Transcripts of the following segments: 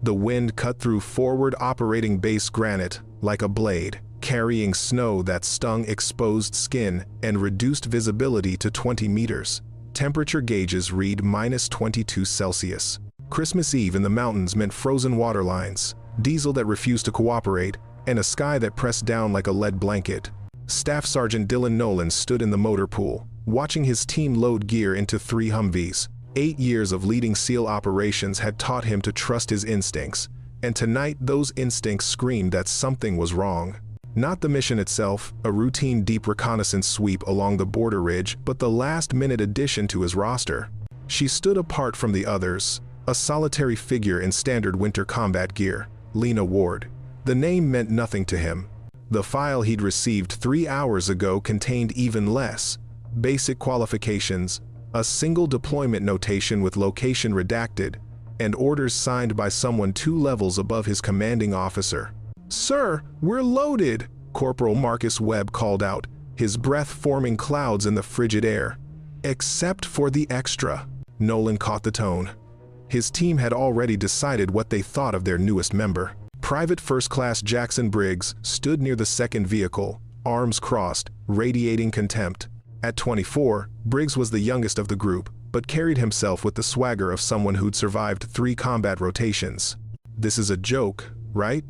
The wind cut through forward operating base granite like a blade, carrying snow that stung exposed skin and reduced visibility to 20 meters. Temperature gauges read -22°C. Christmas Eve in the mountains meant frozen water lines, diesel that refused to cooperate, and a sky that pressed down like a lead blanket. Staff Sergeant Dylan Nolan stood in the motor pool, watching his team load gear into 3 Humvees. 8 years of leading SEAL operations had taught him to trust his instincts, and tonight those instincts screamed that something was wrong. Not the mission itself, a routine deep reconnaissance sweep along the border ridge, but the last-minute addition to his roster. She stood apart from the others, a solitary figure in standard winter combat gear, Lena Ward. The name meant nothing to him. The file he'd received 3 hours ago contained even less. Basic qualifications, a single deployment notation with location redacted, and orders signed by someone 2 levels above his commanding officer. "Sir, we're loaded," Corporal Marcus Webb called out, his breath forming clouds in the frigid air. "Except for the extra." Nolan caught the tone. His team had already decided what they thought of their newest member. Private First Class Jackson Briggs stood near the second vehicle, arms crossed, radiating contempt. At 24, Briggs was the youngest of the group, but carried himself with the swagger of someone who'd survived 3 combat rotations. "This is a joke, right?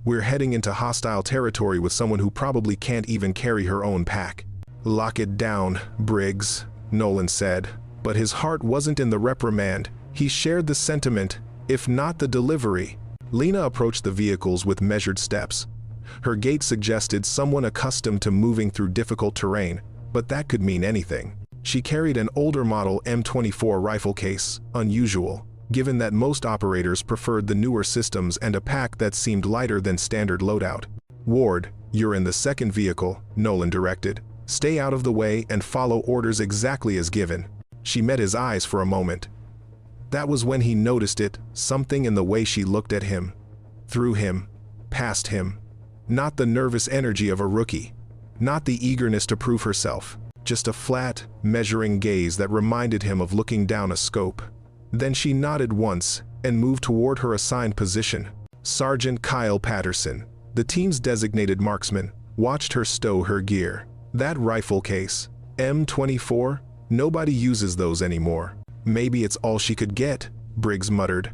We're heading into hostile territory with someone who probably can't even carry her own pack." "Lock it down, Briggs," Nolan said, but his heart wasn't in the reprimand. He shared the sentiment, if not the delivery. Lena approached the vehicles with measured steps. Her gait suggested someone accustomed to moving through difficult terrain, but that could mean anything. She carried an older model M24 rifle case, unusual, given that most operators preferred the newer systems, and a pack that seemed lighter than standard loadout. "Ward, you're in the second vehicle," Nolan directed. "Stay out of the way and follow orders exactly as given." She met his eyes for a moment. That was when he noticed it, something in the way she looked at him. Through him. Past him. Not the nervous energy of a rookie. Not the eagerness to prove herself. Just a flat, measuring gaze that reminded him of looking down a scope. Then she nodded once and moved toward her assigned position. Sergeant Kyle Patterson, the team's designated marksman, watched her stow her gear. That rifle case, M24, nobody uses those anymore. "Maybe it's all she could get," Briggs muttered.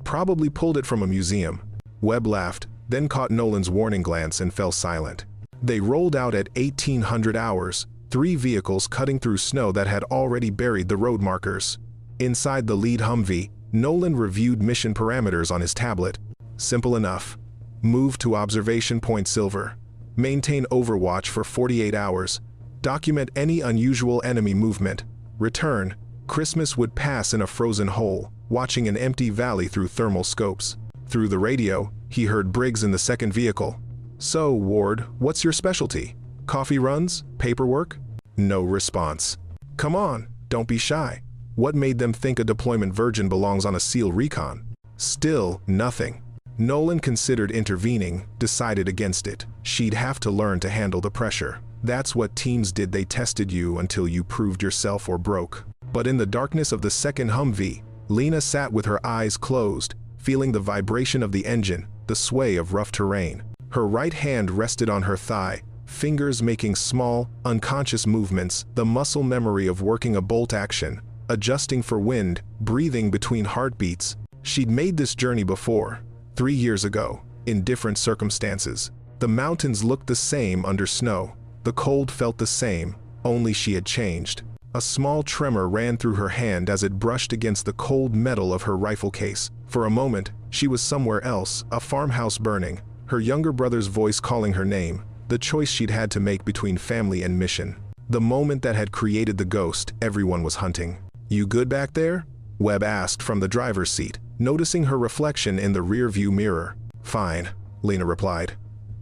"Probably pulled it from a museum." Webb laughed, then caught Nolan's warning glance and fell silent. They rolled out at 1800 hours, 3 vehicles cutting through snow that had already buried the road markers. Inside the lead Humvee, Nolan reviewed mission parameters on his tablet. Simple enough. Move to Observation Point Silver. Maintain overwatch for 48 hours. Document any unusual enemy movement. Return. Christmas would pass in a frozen hole, watching an empty valley through thermal scopes. Through the radio, he heard Briggs in the second vehicle. "So, Ward, what's your specialty? Coffee runs? Paperwork?" No response. "Come on, don't be shy." What made them think a deployment virgin belongs on a SEAL recon? Still, nothing. Nolan considered intervening, decided against it. She'd have to learn to handle the pressure. That's what teams did. They tested you until you proved yourself or broke. But in the darkness of the second Humvee, Lena sat with her eyes closed, feeling the vibration of the engine, the sway of rough terrain. Her right hand rested on her thigh, fingers making small, unconscious movements, the muscle memory of working a bolt action, adjusting for wind, breathing between heartbeats. She'd made this journey before, 3 years ago, in different circumstances. The mountains looked the same under snow. The cold felt the same, only she had changed. A small tremor ran through her hand as it brushed against the cold metal of her rifle case. For a moment, she was somewhere else, a farmhouse burning, her younger brother's voice calling her name, the choice she'd had to make between family and mission. The moment that had created the ghost everyone was hunting. "You good back there?" Webb asked from the driver's seat, noticing her reflection in the rear-view mirror. "Fine," Lena replied.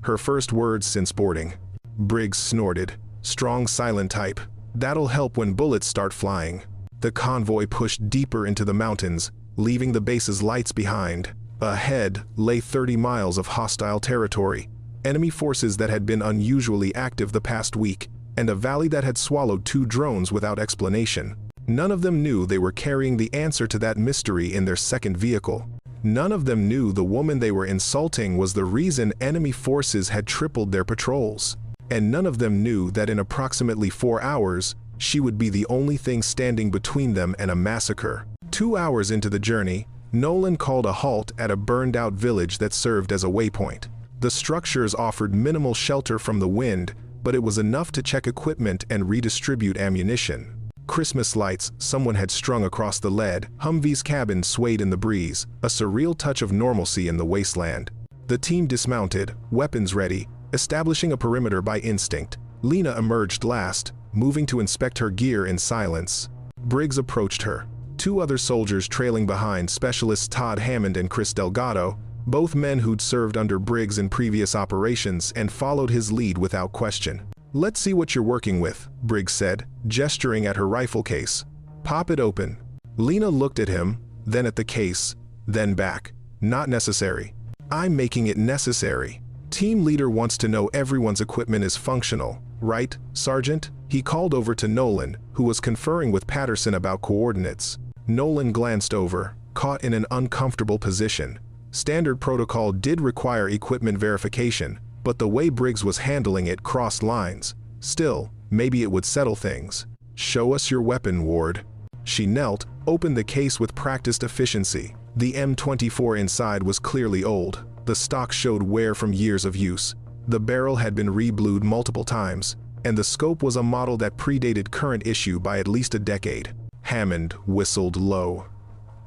Her first words since boarding. Briggs snorted. Strong, silent type. "That'll help when bullets start flying." The convoy pushed deeper into the mountains, leaving the base's lights behind. Ahead lay 30 miles of hostile territory, enemy forces that had been unusually active the past week, and a valley that had swallowed 2 drones without explanation. None of them knew they were carrying the answer to that mystery in their second vehicle. None of them knew the woman they were insulting was the reason enemy forces had tripled their patrols. And none of them knew that in approximately 4 hours, she would be the only thing standing between them and a massacre. 2 hours into the journey, Nolan called a halt at a burned-out village that served as a waypoint. The structures offered minimal shelter from the wind, but it was enough to check equipment and redistribute ammunition. Christmas lights someone had strung across the lead. Humvee's cabin swayed in the breeze, a surreal touch of normalcy in the wasteland. The team dismounted, weapons ready, establishing a perimeter by instinct. Lena emerged last, moving to inspect her gear in silence. Briggs approached her. 2 other soldiers trailing behind, Specialists Todd Hammond and Chris Delgado, both men who'd served under Briggs in previous operations and followed his lead without question. "Let's see what you're working with," Briggs said, gesturing at her rifle case. "Pop it open." Lena looked at him, then at the case, then back. "Not necessary." "I'm making it necessary. Team leader wants to know everyone's equipment is functional, right, Sergeant?" He called over to Nolan, who was conferring with Patterson about coordinates. Nolan glanced over, caught in an uncomfortable position. Standard protocol did require equipment verification, but the way Briggs was handling it crossed lines. Still, maybe it would settle things. "Show us your weapon, Ward." She knelt, opened the case with practiced efficiency. The M24 inside was clearly old. The stock showed wear from years of use. The barrel had been re-blued multiple times, and the scope was a model that predated current issue by at least a decade. Hammond whistled low.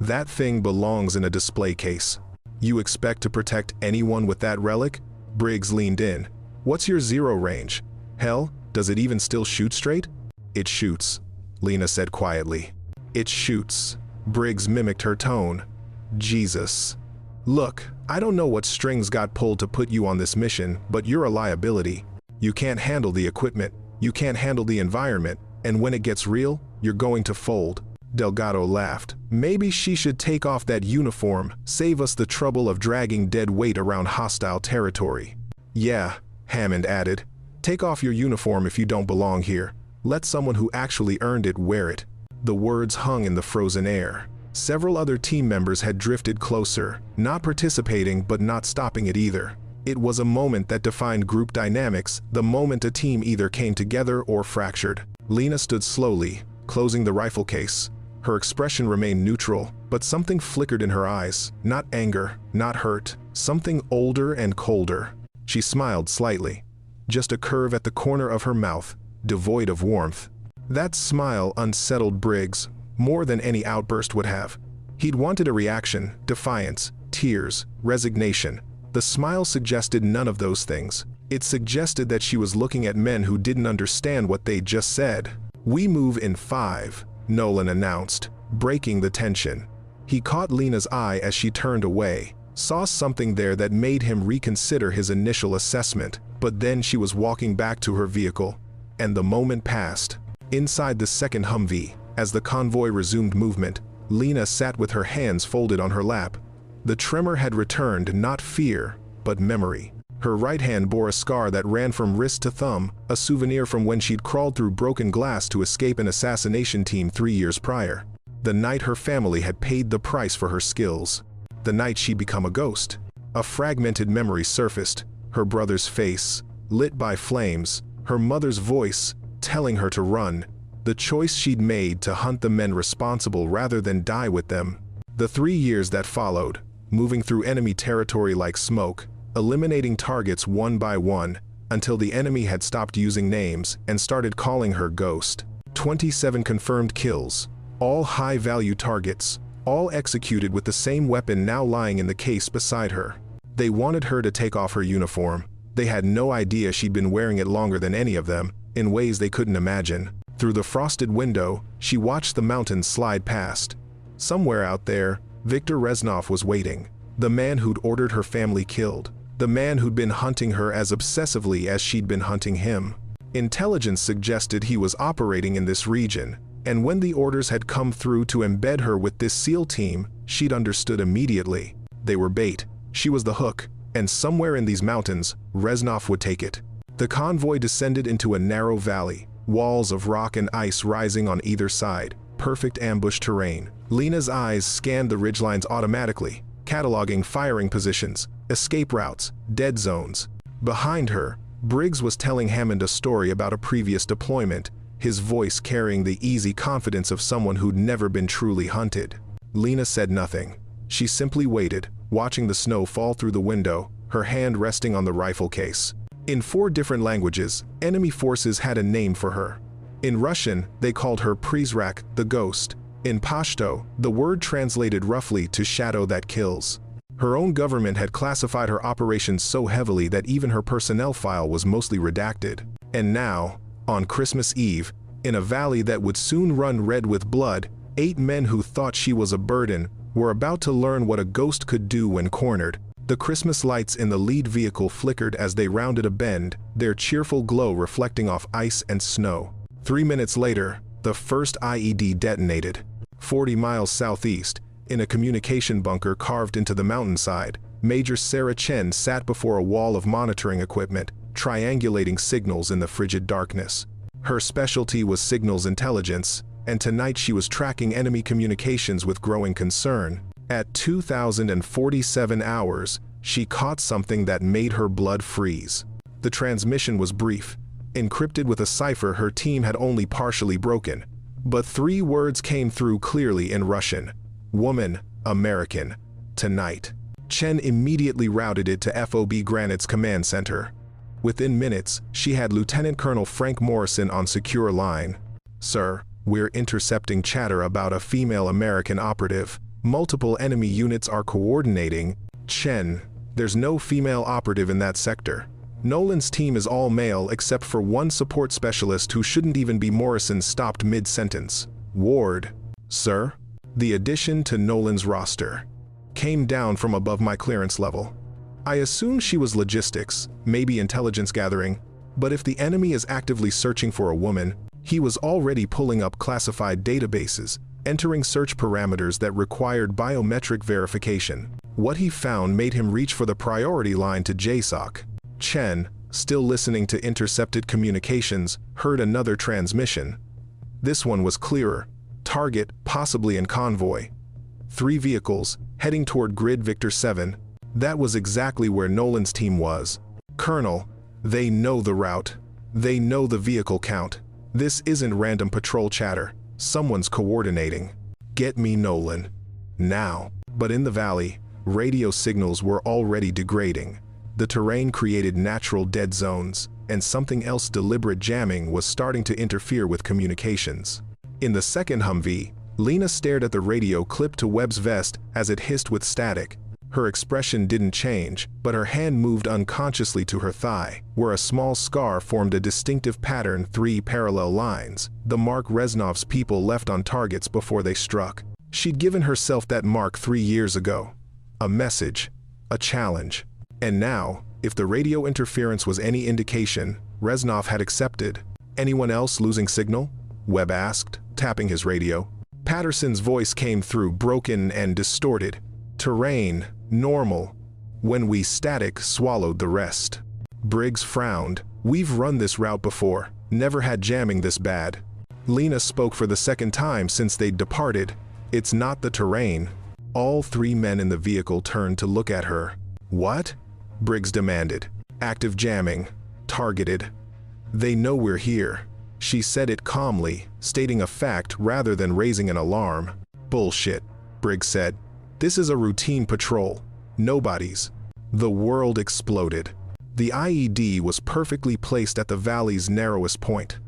"That thing belongs in a display case." "You expect to protect anyone with that relic?" Briggs leaned in. "What's your zero range? Hell, does it even still shoot straight?" "It shoots," Lena said quietly. "It shoots." Briggs mimicked her tone. "Jesus. Look, I don't know what strings got pulled to put you on this mission, but you're a liability. You can't handle the equipment, you can't handle the environment, and when it gets real, you're going to fold." Delgado laughed. "Maybe she should take off that uniform, save us the trouble of dragging dead weight around hostile territory." "Yeah," Hammond added. "Take off your uniform if you don't belong here. Let someone who actually earned it wear it." The words hung in the frozen air. Several other team members had drifted closer, not participating but not stopping it either. It was a moment that defined group dynamics, the moment a team either came together or fractured. Lena stood slowly, closing the rifle case. Her expression remained neutral, but something flickered in her eyes. Not anger, not hurt, something older and colder. She smiled slightly. Just a curve at the corner of her mouth, devoid of warmth. That smile unsettled Briggs more than any outburst would have. He'd wanted a reaction, defiance, tears, resignation. The smile suggested none of those things. It suggested that she was looking at men who didn't understand what they'd just said. "We move in 5, Nolan announced, breaking the tension. He caught Lena's eye as she turned away, saw something there that made him reconsider his initial assessment, but then she was walking back to her vehicle, and the moment passed. Inside the second Humvee, as the convoy resumed movement, Lena sat with her hands folded on her lap. The tremor had returned, not fear, but memory. Her right hand bore a scar that ran from wrist to thumb, a souvenir from when she'd crawled through broken glass to escape an assassination team 3 years prior. The night her family had paid the price for her skills. The night she'd become a ghost. A fragmented memory surfaced, her brother's face, lit by flames, her mother's voice, telling her to run. The choice she'd made to hunt the men responsible rather than die with them. The 3 years that followed, moving through enemy territory like smoke, eliminating targets one by one, until the enemy had stopped using names and started calling her Ghost. 27 confirmed kills, all high-value targets, all executed with the same weapon now lying in the case beside her. They wanted her to take off her uniform. They had no idea she'd been wearing it longer than any of them, in ways they couldn't imagine. Through the frosted window, she watched the mountains slide past. Somewhere out there, Viktor Reznov was waiting. The man who'd ordered her family killed. The man who'd been hunting her as obsessively as she'd been hunting him. Intelligence suggested he was operating in this region, and when the orders had come through to embed her with this SEAL team, she'd understood immediately. They were bait. She was the hook, and somewhere in these mountains, Reznov would take it. The convoy descended into a narrow valley, walls of rock and ice rising on either side, perfect ambush terrain. Lena's eyes scanned the ridgelines automatically, cataloging firing positions, escape routes, dead zones. Behind her, Briggs was telling Hammond a story about a previous deployment, his voice carrying the easy confidence of someone who'd never been truly hunted. Lena said nothing. She simply waited, watching the snow fall through the window, her hand resting on the rifle case. In 4 different languages, enemy forces had a name for her. In Russian, they called her Prizrak, the ghost. In Pashto, the word translated roughly to shadow that kills. Her own government had classified her operations so heavily that even her personnel file was mostly redacted. And now, on Christmas Eve, in a valley that would soon run red with blood, 8 men who thought she was a burden were about to learn what a ghost could do when cornered. The Christmas lights in the lead vehicle flickered as they rounded a bend, their cheerful glow reflecting off ice and snow. 3 minutes later, the first IED detonated. 40 miles southeast, in a communication bunker carved into the mountainside, Major Sarah Chen sat before a wall of monitoring equipment, triangulating signals in the frigid darkness. Her specialty was signals intelligence, and tonight she was tracking enemy communications with growing concern. At 2,047 hours, she caught something that made her blood freeze. The transmission was brief, encrypted with a cipher her team had only partially broken. But 3 words came through clearly in Russian: woman, American, tonight. Chen immediately routed it to FOB Granite's command center. Within minutes, she had Lieutenant Colonel Frank Morrison on secure line. "Sir, we're intercepting chatter about a female American operative. Multiple enemy units are coordinating." "Chen, there's no female operative in that sector. Nolan's team is all male except for 1 support specialist who shouldn't even be Morrison." Stopped mid-sentence. "Ward." "Sir?" "The addition to Nolan's roster came down from above my clearance level. I assume she was logistics, maybe intelligence gathering, but if the enemy is actively searching for a woman, he was already pulling up classified databases, entering search parameters that required biometric verification. What he found made him reach for the priority line to JSOC." Chen, still listening to intercepted communications, heard another transmission. This one was clearer. Target, possibly in convoy. 3 vehicles, heading toward Grid Victor 7. That was exactly where Nolan's team was. "Colonel, they know the route. They know the vehicle count. This isn't random patrol chatter. Someone's coordinating. Get me Nolan. Now." But in the valley, radio signals were already degrading. The terrain created natural dead zones, and something else, deliberate jamming, was starting to interfere with communications. In the second Humvee, Lena stared at the radio clipped to Webb's vest as it hissed with static. Her expression didn't change, but her hand moved unconsciously to her thigh, where a small scar formed a distinctive pattern, 3 parallel lines, the mark Reznov's people left on targets before they struck. She'd given herself that mark 3 years ago. A message, a challenge. And now, if the radio interference was any indication, Reznov had accepted. "Anyone else losing signal?" Webb asked, tapping his radio. Patterson's voice came through, broken and distorted. "Terrain, normal. When we static swallowed the rest." Briggs frowned. "We've run this route before, never had jamming this bad." Lena spoke for the second time since they'd departed. "It's not the terrain." All 3 men in the vehicle turned to look at her. "What?" Briggs demanded. "Active jamming. Targeted. They know we're here." She said it calmly, stating a fact rather than raising an alarm. "Bullshit," Briggs said. "This is a routine patrol. Nobody's." The world exploded. The IED was perfectly placed at the valley's narrowest point.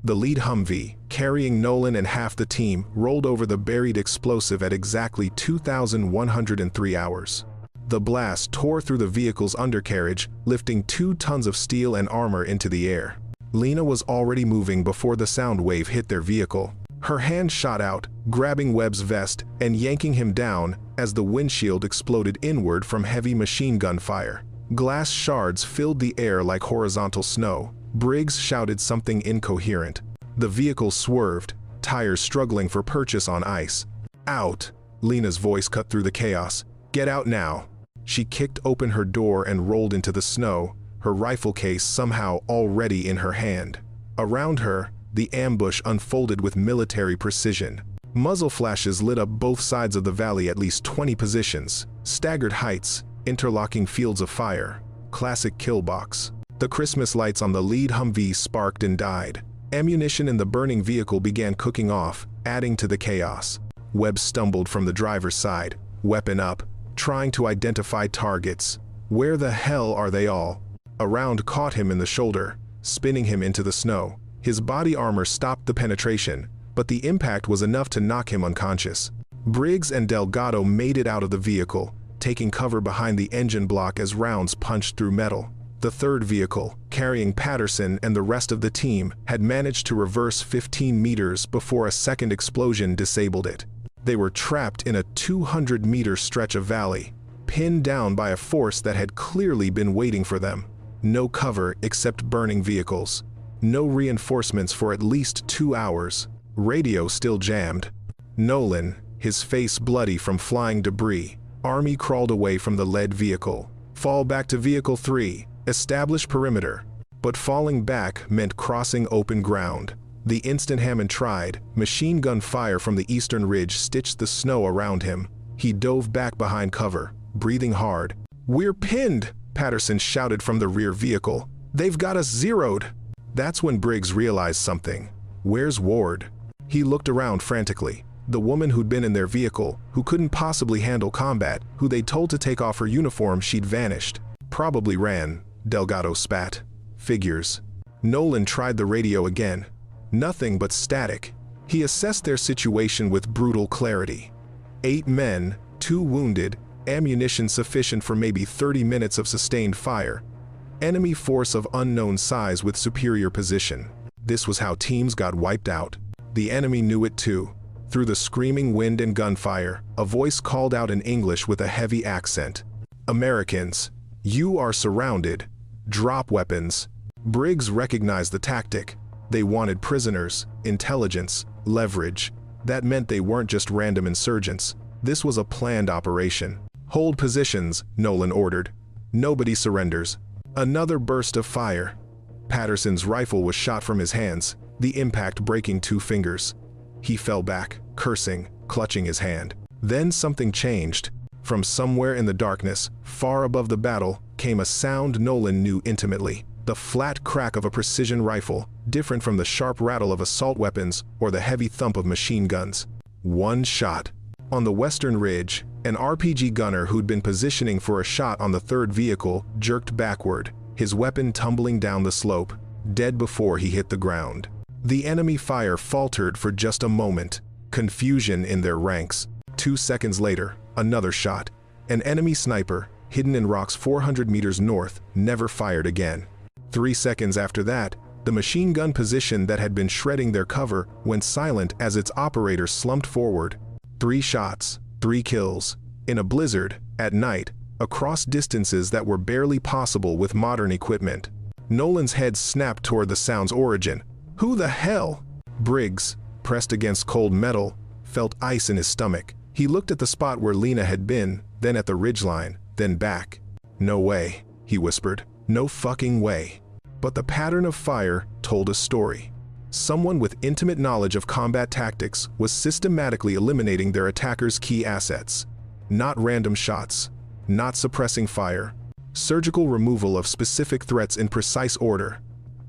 The lead Humvee, carrying Nolan and half the team, rolled over the buried explosive at exactly 2,103 hours. The blast tore through the vehicle's undercarriage, lifting 2 tons of steel and armor into the air. Lena was already moving before the sound wave hit their vehicle. Her hand shot out, grabbing Webb's vest and yanking him down as the windshield exploded inward from heavy machine gun fire. Glass shards filled the air like horizontal snow. Briggs shouted something incoherent. The vehicle swerved, tires struggling for purchase on ice. "Out!" Lena's voice cut through the chaos. "Get out now!" She kicked open her door and rolled into the snow, her rifle case somehow already in her hand. Around her, the ambush unfolded with military precision. Muzzle flashes lit up both sides of the valley, at least 20 positions. Staggered heights, interlocking fields of fire. Classic kill box. The Christmas lights on the lead Humvee sparked and died. Ammunition in the burning vehicle began cooking off, adding to the chaos. Webb stumbled from the driver's side, weapon up, trying to identify targets. Where the hell are they all? A round caught him in the shoulder, spinning him into the snow. His body armor stopped the penetration, but the impact was enough to knock him unconscious. Briggs and Delgado made it out of the vehicle, taking cover behind the engine block as rounds punched through metal. The third vehicle, carrying Patterson and the rest of the team, had managed to reverse 15 meters before a second explosion disabled it. They were trapped in a 200-meter stretch of valley, pinned down by a force that had clearly been waiting for them. No cover except burning vehicles. No reinforcements for at least 2 hours. Radio still jammed. Nolan, his face bloody from flying debris. Army crawled away from the lead vehicle. Fall back to Vehicle 3. Establish perimeter. But falling back meant crossing open ground. The instant Hammond tried, machine gun fire from the eastern ridge stitched the snow around him. He dove back behind cover, breathing hard. "We're pinned!" Patterson shouted from the rear vehicle. "They've got us zeroed!" That's when Briggs realized something. Where's Ward? He looked around frantically. The woman who'd been in their vehicle, who couldn't possibly handle combat, who they'd told to take off her uniform, she'd vanished. Probably ran. Delgado spat. Figures. Nolan tried the radio again. Nothing but static. He assessed their situation with brutal clarity. 8 men, 2 wounded, ammunition sufficient for maybe 30 minutes of sustained fire. Enemy force of unknown size with superior position. This was how teams got wiped out. The enemy knew it too. Through the screaming wind and gunfire, a voice called out in English with a heavy accent. "Americans, you are surrounded. Drop weapons." Briggs recognized the tactic. They wanted prisoners, intelligence, leverage. That meant they weren't just random insurgents. This was a planned operation. "Hold positions," Nolan ordered. "Nobody surrenders." Another burst of fire. Patterson's rifle was shot from his hands, the impact breaking 2 fingers. He fell back, cursing, clutching his hand. Then something changed. From somewhere in the darkness, far above the battle, came a sound Nolan knew intimately. The flat crack of a precision rifle, different from the sharp rattle of assault weapons or the heavy thump of machine guns. One shot. On the western ridge, an RPG gunner who'd been positioning for a shot on the third vehicle jerked backward, his weapon tumbling down the slope, dead before he hit the ground. The enemy fire faltered for just a moment, confusion in their ranks. 2 seconds later, another shot. An enemy sniper, hidden in rocks 400 meters north, never fired again. 3 seconds after that, the machine gun position that had been shredding their cover went silent as its operator slumped forward. 3 shots, 3 kills. In a blizzard, at night, across distances that were barely possible with modern equipment. Nolan's head snapped toward the sound's origin. Who the hell? Briggs, pressed against cold metal, felt ice in his stomach. He looked at the spot where Lena had been, then at the ridgeline, then back. "No way," he whispered. "No fucking way." But the pattern of fire told a story. Someone with intimate knowledge of combat tactics was systematically eliminating their attackers' key assets. Not random shots, not suppressing fire. Surgical removal of specific threats in precise order.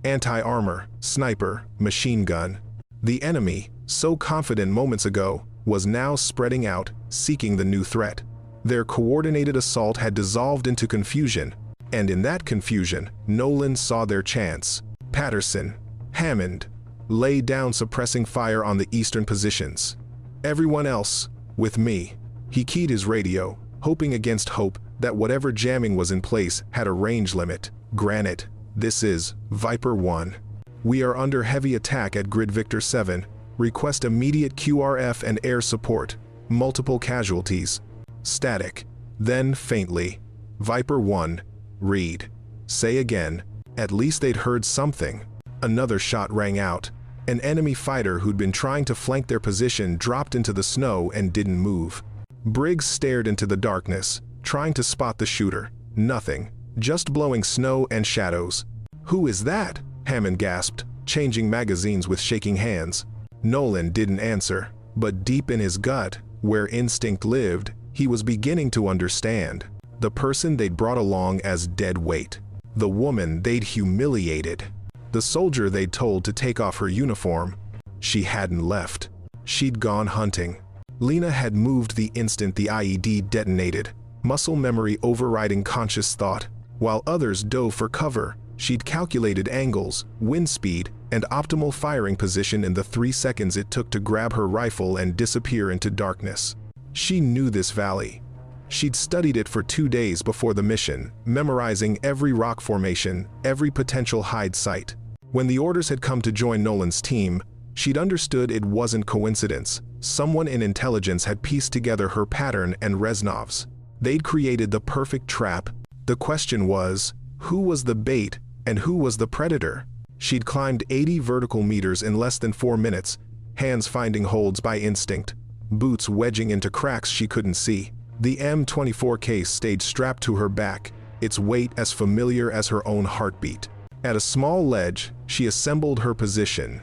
Anti-armor, sniper, machine gun. The enemy, so confident moments ago, was now spreading out, seeking the new threat. Their coordinated assault had dissolved into confusion, and in that confusion, Nolan saw their chance. Patterson, Hammond, lay down suppressing fire on the eastern positions. Everyone else, with me. He keyed his radio, hoping against hope that whatever jamming was in place had a range limit. Granite, this is Viper 1. We are under heavy attack at Grid Victor 7. Request immediate QRF and air support. Multiple casualties. Static. Then faintly. Viper 1. Read. Say again. At least they'd heard something. Another shot rang out. An enemy fighter who'd been trying to flank their position dropped into the snow and didn't move. Briggs stared into the darkness, trying to spot the shooter. Nothing. Just blowing snow and shadows. "Who is that?" Hammond gasped, changing magazines with shaking hands. Nolan didn't answer, but deep in his gut, where instinct lived, He was beginning to understand. The person they'd brought along as dead weight. The woman they'd humiliated. The soldier they'd told to take off her uniform. She hadn't left. She'd gone hunting. Lena had moved the instant the IED detonated, muscle memory overriding conscious thought. While others dove for cover, she'd calculated angles, wind speed, and optimal firing position in the 3 seconds it took to grab her rifle and disappear into darkness. She knew this valley. She'd studied it for 2 days before the mission, memorizing every rock formation, every potential hide site. When the orders had come to join Nolan's team, she'd understood it wasn't coincidence. Someone in intelligence had pieced together her pattern and Reznov's. They'd created the perfect trap. The question was, who was the bait and who was the predator? She'd climbed 80 vertical meters in less than 4 minutes, hands finding holds by instinct, boots wedging into cracks she couldn't see. The M24 case stayed strapped to her back, its weight as familiar as her own heartbeat. At a small ledge, she assembled her position.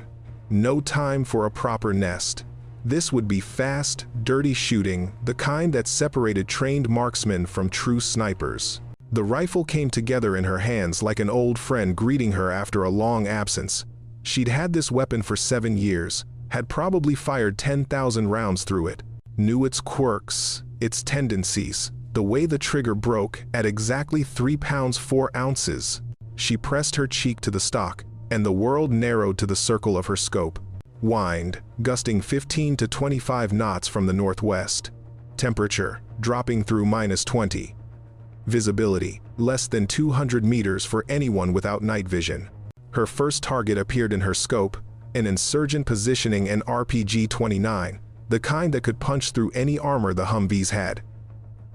No time for a proper nest. This would be fast, dirty shooting, the kind that separated trained marksmen from true snipers. The rifle came together in her hands like an old friend greeting her after a long absence. She'd had this weapon for 7 years, had probably fired 10,000 rounds through it, knew its quirks, its tendencies, the way the trigger broke at exactly 3 pounds 4 ounces. She pressed her cheek to the stock, and the world narrowed to the circle of her scope. Wind, gusting 15 to 25 knots from the northwest. Temperature, dropping through -20. Visibility, less than 200 meters for anyone without night vision. Her first target appeared in her scope, an insurgent positioning an RPG-29, the kind that could punch through any armor the Humvees had.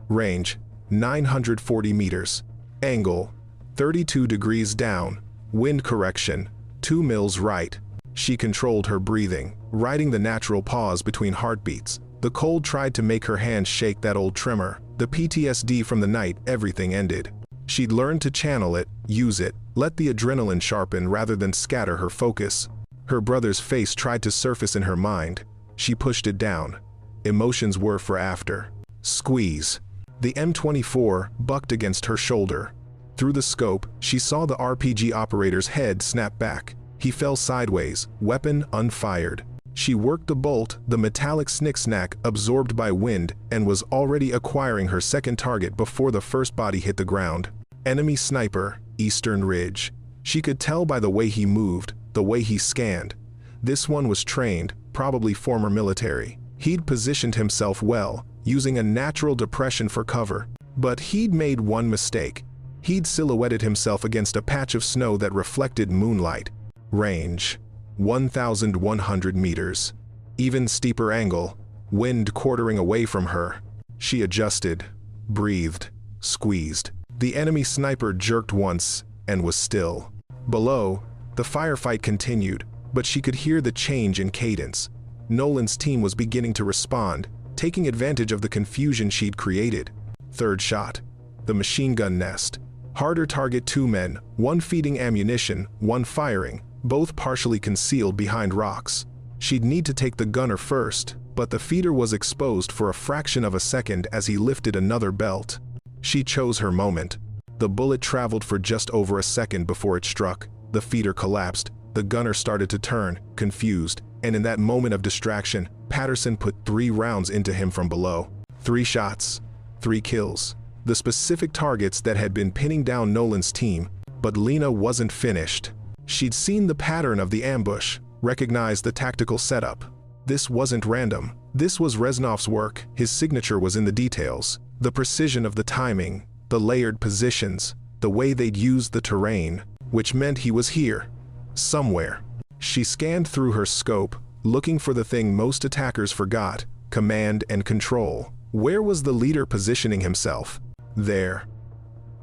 Range, 940 meters. Angle, 32 degrees down. Wind correction, 2 mils right. She controlled her breathing, riding the natural pause between heartbeats. The cold tried to make her hands shake that old tremor. The PTSD from the night, everything ended. She'd learned to channel it, use it, let the adrenaline sharpen rather than scatter her focus. Her brother's face tried to surface in her mind. She pushed it down. Emotions were for after. Squeeze. The M24 bucked against her shoulder. Through the scope, she saw the RPG operator's head snap back. He fell sideways, weapon unfired. She worked the bolt, the metallic snick-snack absorbed by wind, and was already acquiring her second target before the first body hit the ground. Enemy sniper, Eastern Ridge. She could tell by the way he moved, the way he scanned. This one was trained, probably former military. He'd positioned himself well, using a natural depression for cover. But he'd made one mistake. He'd silhouetted himself against a patch of snow that reflected moonlight. Range, 1,100 meters. Even steeper angle, wind quartering away from her. She adjusted, breathed, squeezed. The enemy sniper jerked once and was still. Below, the firefight continued, but she could hear the change in cadence. Nolan's team was beginning to respond, taking advantage of the confusion she'd created. Third shot. The machine gun nest. Harder target, 2 men, one feeding ammunition, one firing, both partially concealed behind rocks. She'd need to take the gunner first, but the feeder was exposed for a fraction of a second as he lifted another belt. She chose her moment. The bullet traveled for just over a second before it struck. The feeder collapsed. The gunner started to turn, confused, and in that moment of distraction, Patterson put 3 rounds into him from below. 3 shots, 3 kills. The specific targets that had been pinning down Nolan's team, but Lena wasn't finished. She'd seen the pattern of the ambush, recognized the tactical setup. This wasn't random. This was Reznov's work. His signature was in the details. The precision of the timing, the layered positions, the way they'd used the terrain, which meant he was here, somewhere. She scanned through her scope, looking for the thing most attackers forgot, command and control. Where was the leader positioning himself? There.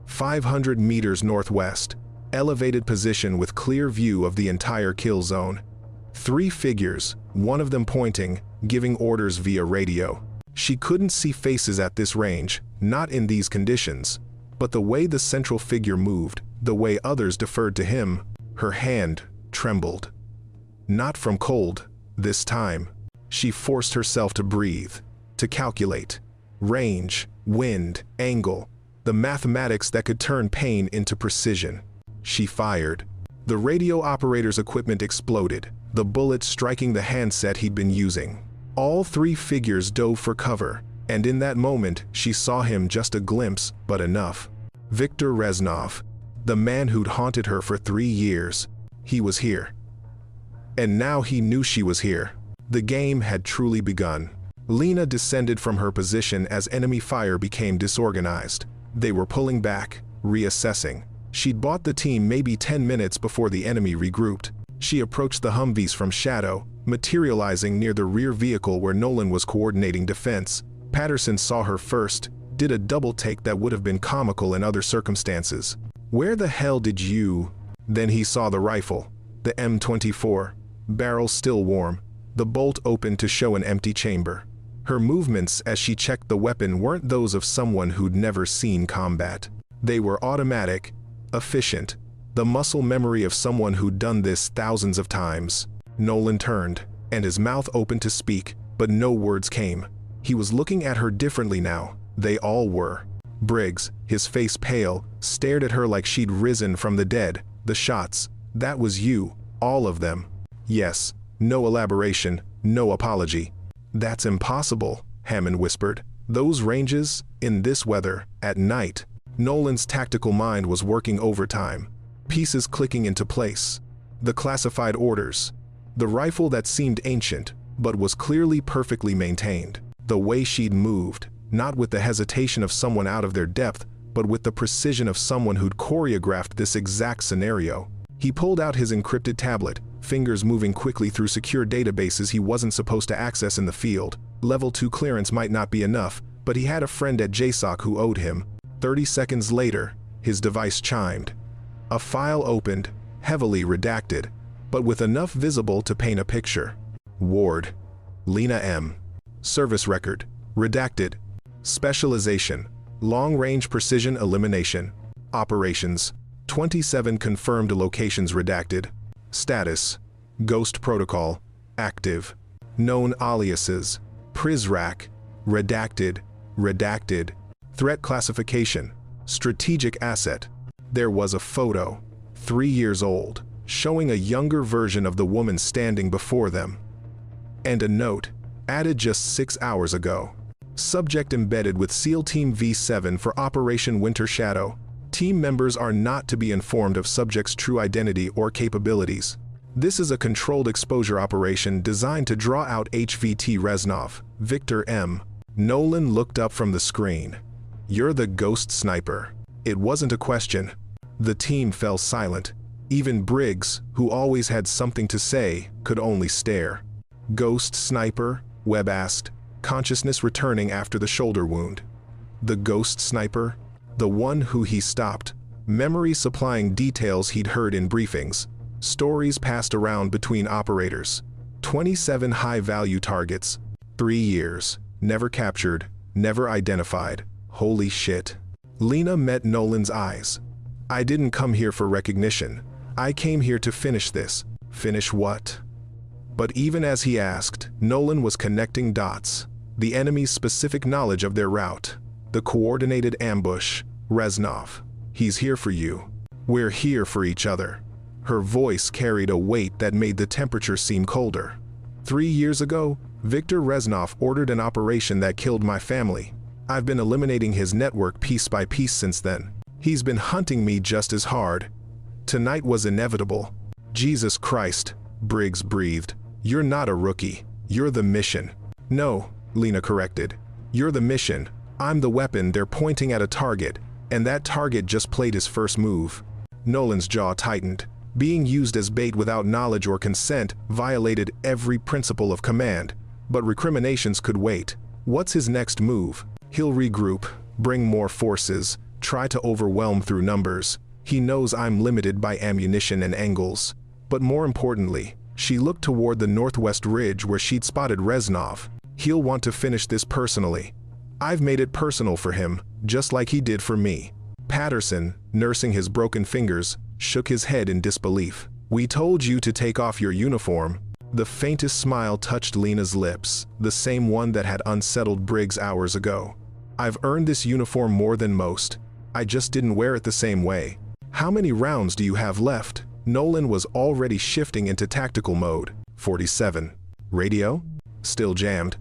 500 meters northwest. Elevated position with clear view of the entire kill zone. 3 figures, one of them pointing, giving orders via radio. She couldn't see faces at this range, not in these conditions. But the way the central figure moved, the way others deferred to him, her hand trembled. Not from cold, this time. She forced herself to breathe, to calculate. Range, wind, angle. The mathematics that could turn pain into precision. She fired. The radio operator's equipment exploded, the bullet striking the handset he'd been using. All three figures dove for cover, and in that moment she saw him, just a glimpse, but enough. Viktor Reznov, the man who'd haunted her for 3 years. He was here. And now he knew she was here. The game had truly begun. Lena descended from her position as enemy fire became disorganized. They were pulling back, reassessing. She'd bought the team maybe 10 minutes before the enemy regrouped. She approached the Humvees from shadow, materializing near the rear vehicle where Nolan was coordinating defense. Patterson saw her first, did a double take that would have been comical in other circumstances. "Where the hell did you?" Then he saw the rifle, the M24, barrel still warm, the bolt open to show an empty chamber. Her movements as she checked the weapon weren't those of someone who'd never seen combat. They were automatic, efficient, the muscle memory of someone who'd done this thousands of times. Nolan turned, and his mouth opened to speak, but no words came. He was looking at her differently now. They all were. Briggs, his face pale, stared at her like she'd risen from the dead. "The shots, that was you, all of them." "Yes." No elaboration, no apology. "That's impossible," Hammond whispered. "Those ranges, in this weather, at night." Nolan's tactical mind was working overtime, pieces clicking into place. The classified orders. The rifle that seemed ancient, but was clearly perfectly maintained. The way she'd moved, not with the hesitation of someone out of their depth, but with the precision of someone who'd choreographed this exact scenario. He pulled out his encrypted tablet, fingers moving quickly through secure databases he wasn't supposed to access in the field. Level 2 clearance might not be enough, but he had a friend at JSOC who owed him. 30 seconds later, his device chimed. A file opened, heavily redacted, but with enough visible to paint a picture. Ward. Lena M. Service record. Redacted. Specialization. Long-range precision elimination. Operations. 27 confirmed locations redacted. Status. Ghost protocol. Active. Known aliases. Prizrak. Redacted. Redacted. Threat classification. Strategic asset. There was a photo, 3 years old, showing a younger version of the woman standing before them. And a note, added just 6 hours ago. Subject embedded with SEAL Team V7 for Operation Winter Shadow. Team members are not to be informed of subject's true identity or capabilities. This is a controlled exposure operation designed to draw out HVT Reznov, Viktor M. Nolan looked up from the screen. "You're the ghost sniper." It wasn't a question. The team fell silent. Even Briggs, who always had something to say, could only stare. "Ghost sniper?" Webb asked, consciousness returning after the shoulder wound. The ghost sniper? The one who he stopped. Memory supplying details he'd heard in briefings. Stories passed around between operators. 27 high-value targets. 3 years. Never captured. Never identified. Holy shit. Lena met Nolan's eyes. "I didn't come here for recognition. I came here to finish this." "Finish what?" But even as he asked, Nolan was connecting dots. The enemy's specific knowledge of their route. The coordinated ambush. Reznov. "He's here for you. We're here for each other." Her voice carried a weight that made the temperature seem colder. 3 years ago, Viktor Reznov ordered an operation that killed my family. I've been eliminating his network piece by piece since then. He's been hunting me just as hard. Tonight was inevitable. "Jesus Christ," Briggs breathed. "You're not a rookie. You're the mission." "No," Lena corrected. "You're the mission. I'm the weapon they're pointing at a target, and that target just played his first move." Nolan's jaw tightened. Being used as bait without knowledge or consent violated every principle of command, but recriminations could wait. What's his next move? He'll regroup, bring more forces, try to overwhelm through numbers. He knows I'm limited by ammunition and angles. But more importantly, she looked toward the northwest ridge where she'd spotted Reznov. He'll want to finish this personally. I've made it personal for him, just like he did for me. Patterson, nursing his broken fingers, shook his head in disbelief. "We told you to take off your uniform." The faintest smile touched Lena's lips, the same one that had unsettled Briggs hours ago. I've earned this uniform more than most. I just didn't wear it the same way. How many rounds do you have left? Nolan was already shifting into tactical mode. 47. Radio? Still jammed.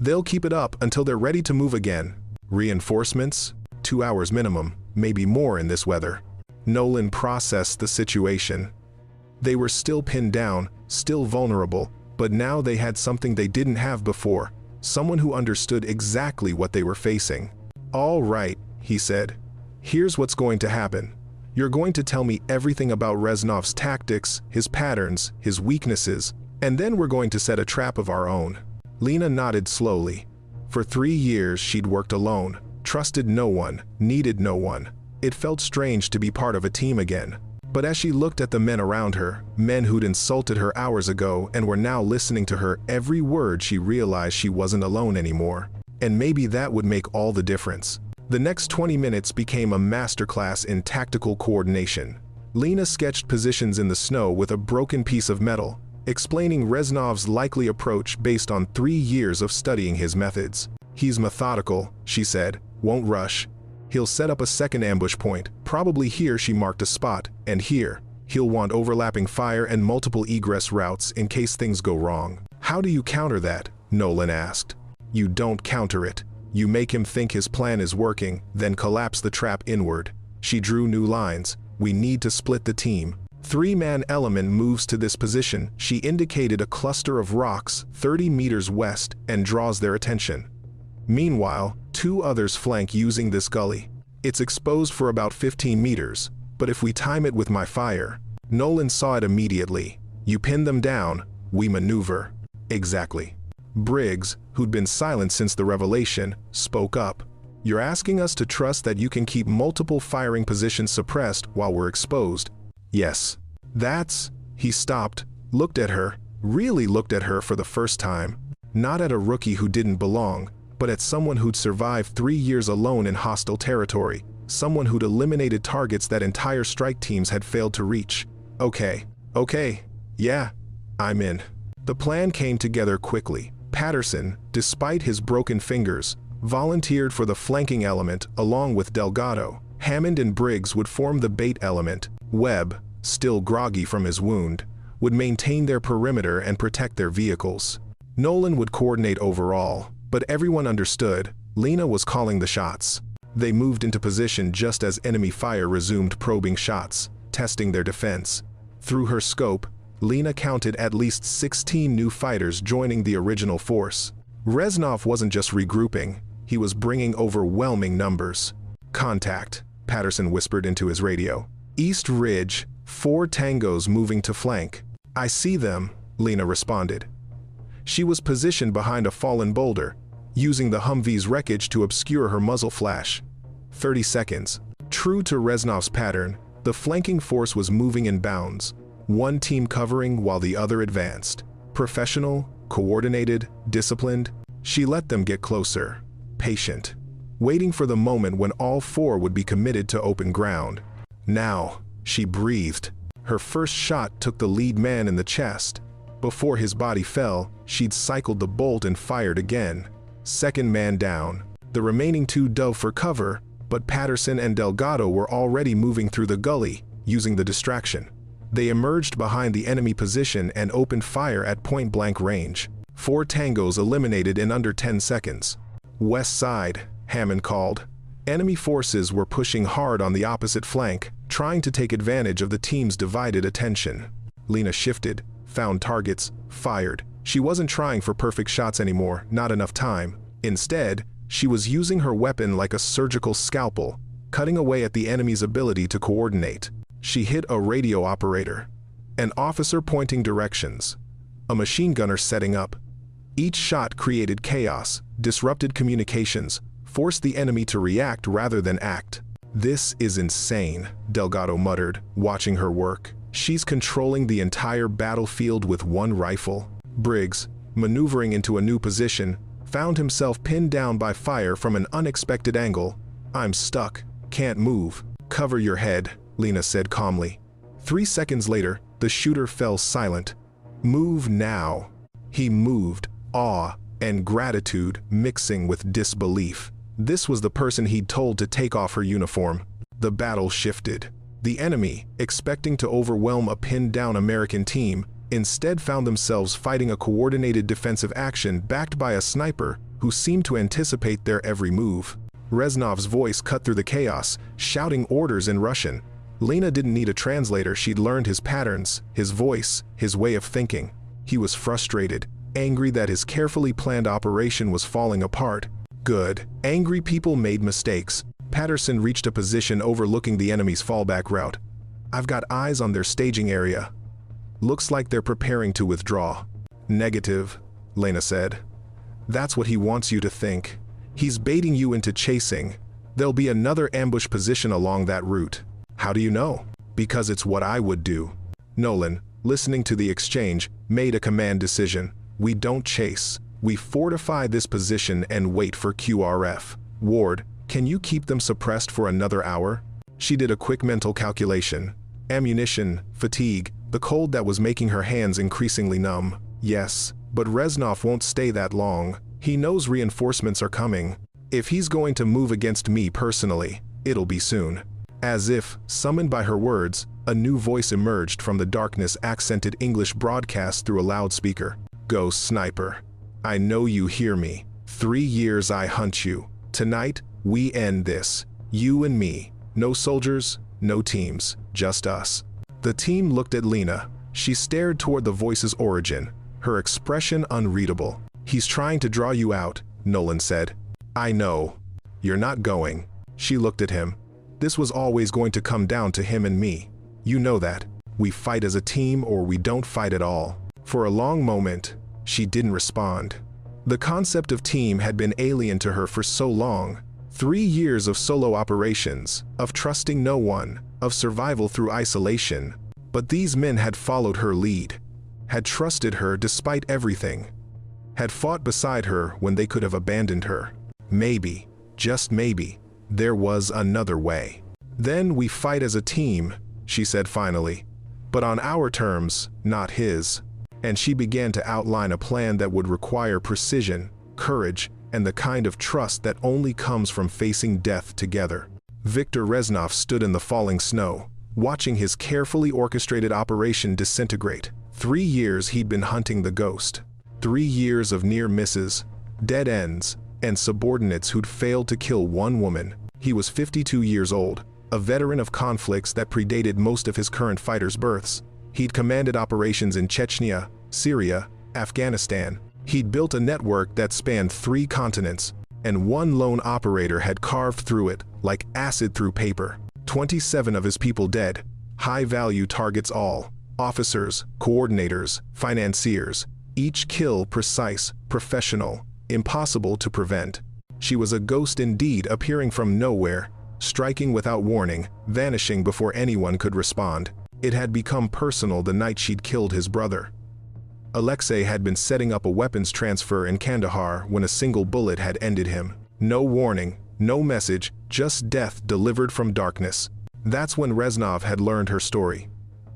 They'll keep it up until they're ready to move again. Reinforcements? 2 hours minimum, maybe more in this weather. Nolan processed the situation. They were still pinned down, still vulnerable, but now they had something they didn't have before. Someone who understood exactly what they were facing. All right, he said. Here's what's going to happen. You're going to tell me everything about Reznov's tactics, his patterns, his weaknesses, and then we're going to set a trap of our own. Lena nodded slowly. For 3 years she'd worked alone, trusted no one, needed no one. It felt strange to be part of a team again. But as she looked at the men around her, men who'd insulted her hours ago and were now listening to her every word, she realized she wasn't alone anymore. And maybe that would make all the difference. The next 20 minutes became a masterclass in tactical coordination. Lena sketched positions in the snow with a broken piece of metal, explaining Reznov's likely approach based on 3 years of studying his methods. He's methodical, she said, won't rush. He'll set up a second ambush point, probably here she marked a spot, and here. He'll want overlapping fire and multiple egress routes in case things go wrong. How do you counter that? Nolan asked. You don't counter it. You make him think his plan is working, then collapse the trap inward. She drew new lines. We need to split the team. 3-man element moves to this position. She indicated a cluster of rocks 30 meters west and draws their attention. Meanwhile, 2 others flank using this gully. It's exposed for about 15 meters, but if we time it with my fire. Nolan saw it immediately. You pin them down, we maneuver. Exactly. Briggs, who'd been silent since the revelation, spoke up. You're asking us to trust that you can keep multiple firing positions suppressed while we're exposed. Yes. He stopped, looked at her, really looked at her for the first time. Not at a rookie who didn't belong, but at someone who'd survived 3 years alone in hostile territory, someone who'd eliminated targets that entire strike teams had failed to reach. Okay, yeah, I'm in. The plan came together quickly. Patterson, despite his broken fingers, volunteered for the flanking element along with Delgado. Hammond and Briggs would form the bait element. Webb, still groggy from his wound, would maintain their perimeter and protect their vehicles. Nolan would coordinate overall, but everyone understood Lena was calling the shots. They moved into position just as enemy fire resumed probing shots, testing their defense. Through her scope, Lena counted at least 16 new fighters joining the original force. Reznov wasn't just regrouping, he was bringing overwhelming numbers. Contact, Patterson whispered into his radio. East Ridge, 4 tangos moving to flank. I see them, Lena responded. She was positioned behind a fallen boulder, using the Humvee's wreckage to obscure her muzzle flash. 30 seconds. True to Reznov's pattern, the flanking force was moving in bounds, one team covering while the other advanced. Professional, coordinated, disciplined, she let them get closer. Patient, waiting for the moment when all 4 would be committed to open ground. Now, she breathed. Her first shot took the lead man in the chest. Before his body fell, she'd cycled the bolt and fired again. Second man down. The remaining 2 dove for cover, but Patterson and Delgado were already moving through the gully, using the distraction. They emerged behind the enemy position and opened fire at point-blank range. 4 tangos eliminated in under 10 seconds. West side, Hammond called. Enemy forces were pushing hard on the opposite flank, trying to take advantage of the team's divided attention. Lena shifted, found targets, fired. She wasn't trying for perfect shots anymore, not enough time. Instead, she was using her weapon like a surgical scalpel, cutting away at the enemy's ability to coordinate. She hit a radio operator, an officer pointing directions, a machine gunner setting up. Each shot created chaos, disrupted communications, forced the enemy to react rather than act. This is insane, Delgado muttered, watching her work. She's controlling the entire battlefield with one rifle. Briggs, maneuvering into a new position, found himself pinned down by fire from an unexpected angle. I'm stuck, can't move. Cover your head, Lena said calmly. 3 seconds later, the shooter fell silent. Move now. He moved, awe and gratitude mixing with disbelief. This was the person he'd told to take off her uniform. The battle shifted. The enemy, expecting to overwhelm a pinned-down American team, instead found themselves fighting a coordinated defensive action backed by a sniper who seemed to anticipate their every move. Reznov's voice cut through the chaos, shouting orders in Russian. Lena didn't need a translator. She'd learned his patterns, his voice, his way of thinking. He was frustrated, angry that his carefully planned operation was falling apart. Good. Angry people made mistakes. Patterson reached a position overlooking the enemy's fallback route. I've got eyes on their staging area. Looks like they're preparing to withdraw. Negative, Lena said. That's what he wants you to think. He's baiting you into chasing. There'll be another ambush position along that route. How do you know? Because it's what I would do. Nolan, listening to the exchange, made a command decision. We don't chase. We fortify this position and wait for QRF. Ward, can you keep them suppressed for another hour? She did a quick mental calculation. Ammunition, fatigue, the cold that was making her hands increasingly numb. Yes, but Reznov won't stay that long. He knows reinforcements are coming. If he's going to move against me personally, it'll be soon. As if, summoned by her words, a new voice emerged from the darkness, accented English broadcast through a loudspeaker. Go, sniper. I know you hear me. 3 years I hunt you. Tonight, we end this. You and me. No soldiers, no teams, just us. The team looked at Lena. She stared toward the voice's origin, her expression unreadable. He's trying to draw you out, Nolan said. I know. You're not going. She looked at him. This was always going to come down to him and me. You know that. We fight as a team or we don't fight at all. For a long moment, she didn't respond. The concept of team had been alien to her for so long. 3 years of solo operations, of trusting no one, of survival through isolation. But these men had followed her lead, had trusted her despite everything, had fought beside her when they could have abandoned her. Maybe, just maybe, there was another way. Then we fight as a team, she said finally, but on our terms, not his. And she began to outline a plan that would require precision, courage, and the kind of trust that only comes from facing death together. Viktor Reznov stood in the falling snow, watching his carefully orchestrated operation disintegrate. 3 years he'd been hunting the ghost. 3 years of near misses, dead ends, and subordinates who'd failed to kill one woman. He was 52 years old, a veteran of conflicts that predated most of his current fighters' births. He'd commanded operations in Chechnya, Syria, Afghanistan. He'd built a network that spanned 3 continents, and one lone operator had carved through it like acid through paper. 27 of his people dead, high-value targets all, officers, coordinators, financiers, each kill precise, professional, impossible to prevent. She was a ghost indeed, appearing from nowhere, striking without warning, vanishing before anyone could respond. It had become personal the night she'd killed his brother. Alexei had been setting up a weapons transfer in Kandahar when a single bullet had ended him. No warning, no message, just death delivered from darkness. That's when Reznov had learned her story.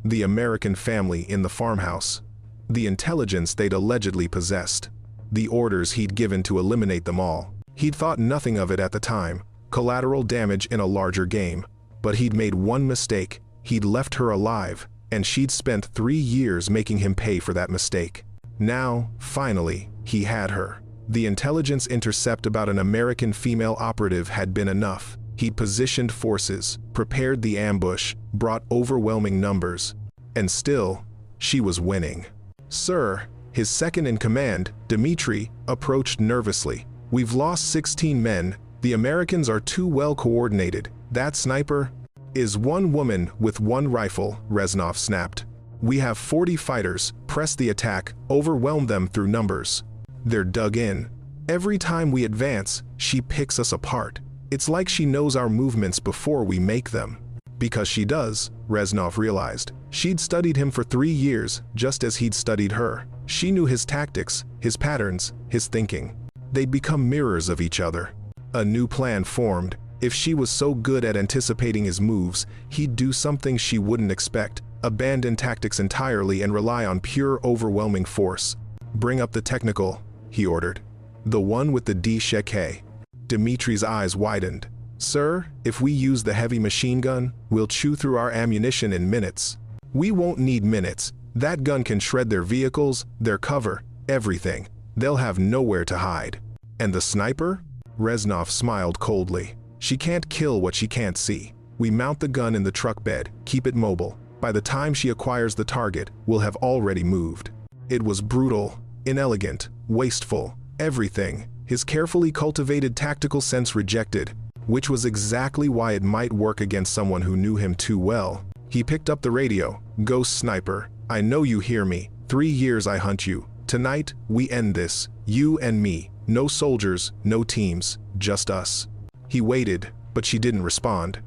The American family in the farmhouse. The intelligence they'd allegedly possessed. The orders he'd given to eliminate them all. He'd thought nothing of it at the time, collateral damage in a larger game. But he'd made one mistake. He'd left her alive, and she'd spent 3 years making him pay for that mistake. Now, finally, he had her. The intelligence intercept about an American female operative had been enough. He'd positioned forces, prepared the ambush, brought overwhelming numbers. And still, she was winning. Sir, his second in command, Dmitri, approached nervously. We've lost 16 men. The Americans are too well coordinated. That sniper is one woman with one rifle, Reznov snapped. We have 40 fighters. Press the attack, overwhelm them through numbers. They're dug in. Every time we advance, she picks us apart. It's like she knows our movements before we make them. Because she does, Reznov realized. She'd studied him for 3 years, just as he'd studied her. She knew his tactics, his patterns, his thinking. They'd become mirrors of each other. A new plan formed. If she was so good at anticipating his moves, he'd do something she wouldn't expect, abandon tactics entirely and rely on pure overwhelming force. Bring up the technical, he ordered. The one with the D-Sheke. Dimitri's eyes widened. Sir, if we use the heavy machine gun, we'll chew through our ammunition in minutes. We won't need minutes. That gun can shred their vehicles, their cover, everything. They'll have nowhere to hide. And the sniper? Reznov smiled coldly. She can't kill what she can't see. We mount the gun in the truck bed, keep it mobile. By the time she acquires the target, we'll have already moved. It was brutal, inelegant, wasteful, everything. His carefully cultivated tactical sense rejected, which was exactly why it might work against someone who knew him too well. He picked up the radio. Ghost sniper, I know you hear me. 3 years I hunt you. Tonight, we end this. You and me. No soldiers, no teams, just us. He waited, but she didn't respond.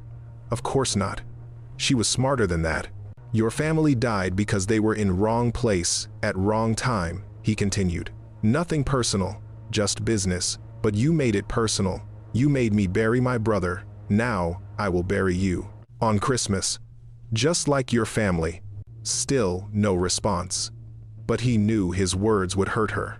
Of course not. She was smarter than that. Your family died because they were in wrong place, at wrong time, he continued. Nothing personal, just business. But you made it personal. You made me bury my brother. Now, I will bury you. On Christmas. Just like your family. Still no response. But he knew his words would hurt her.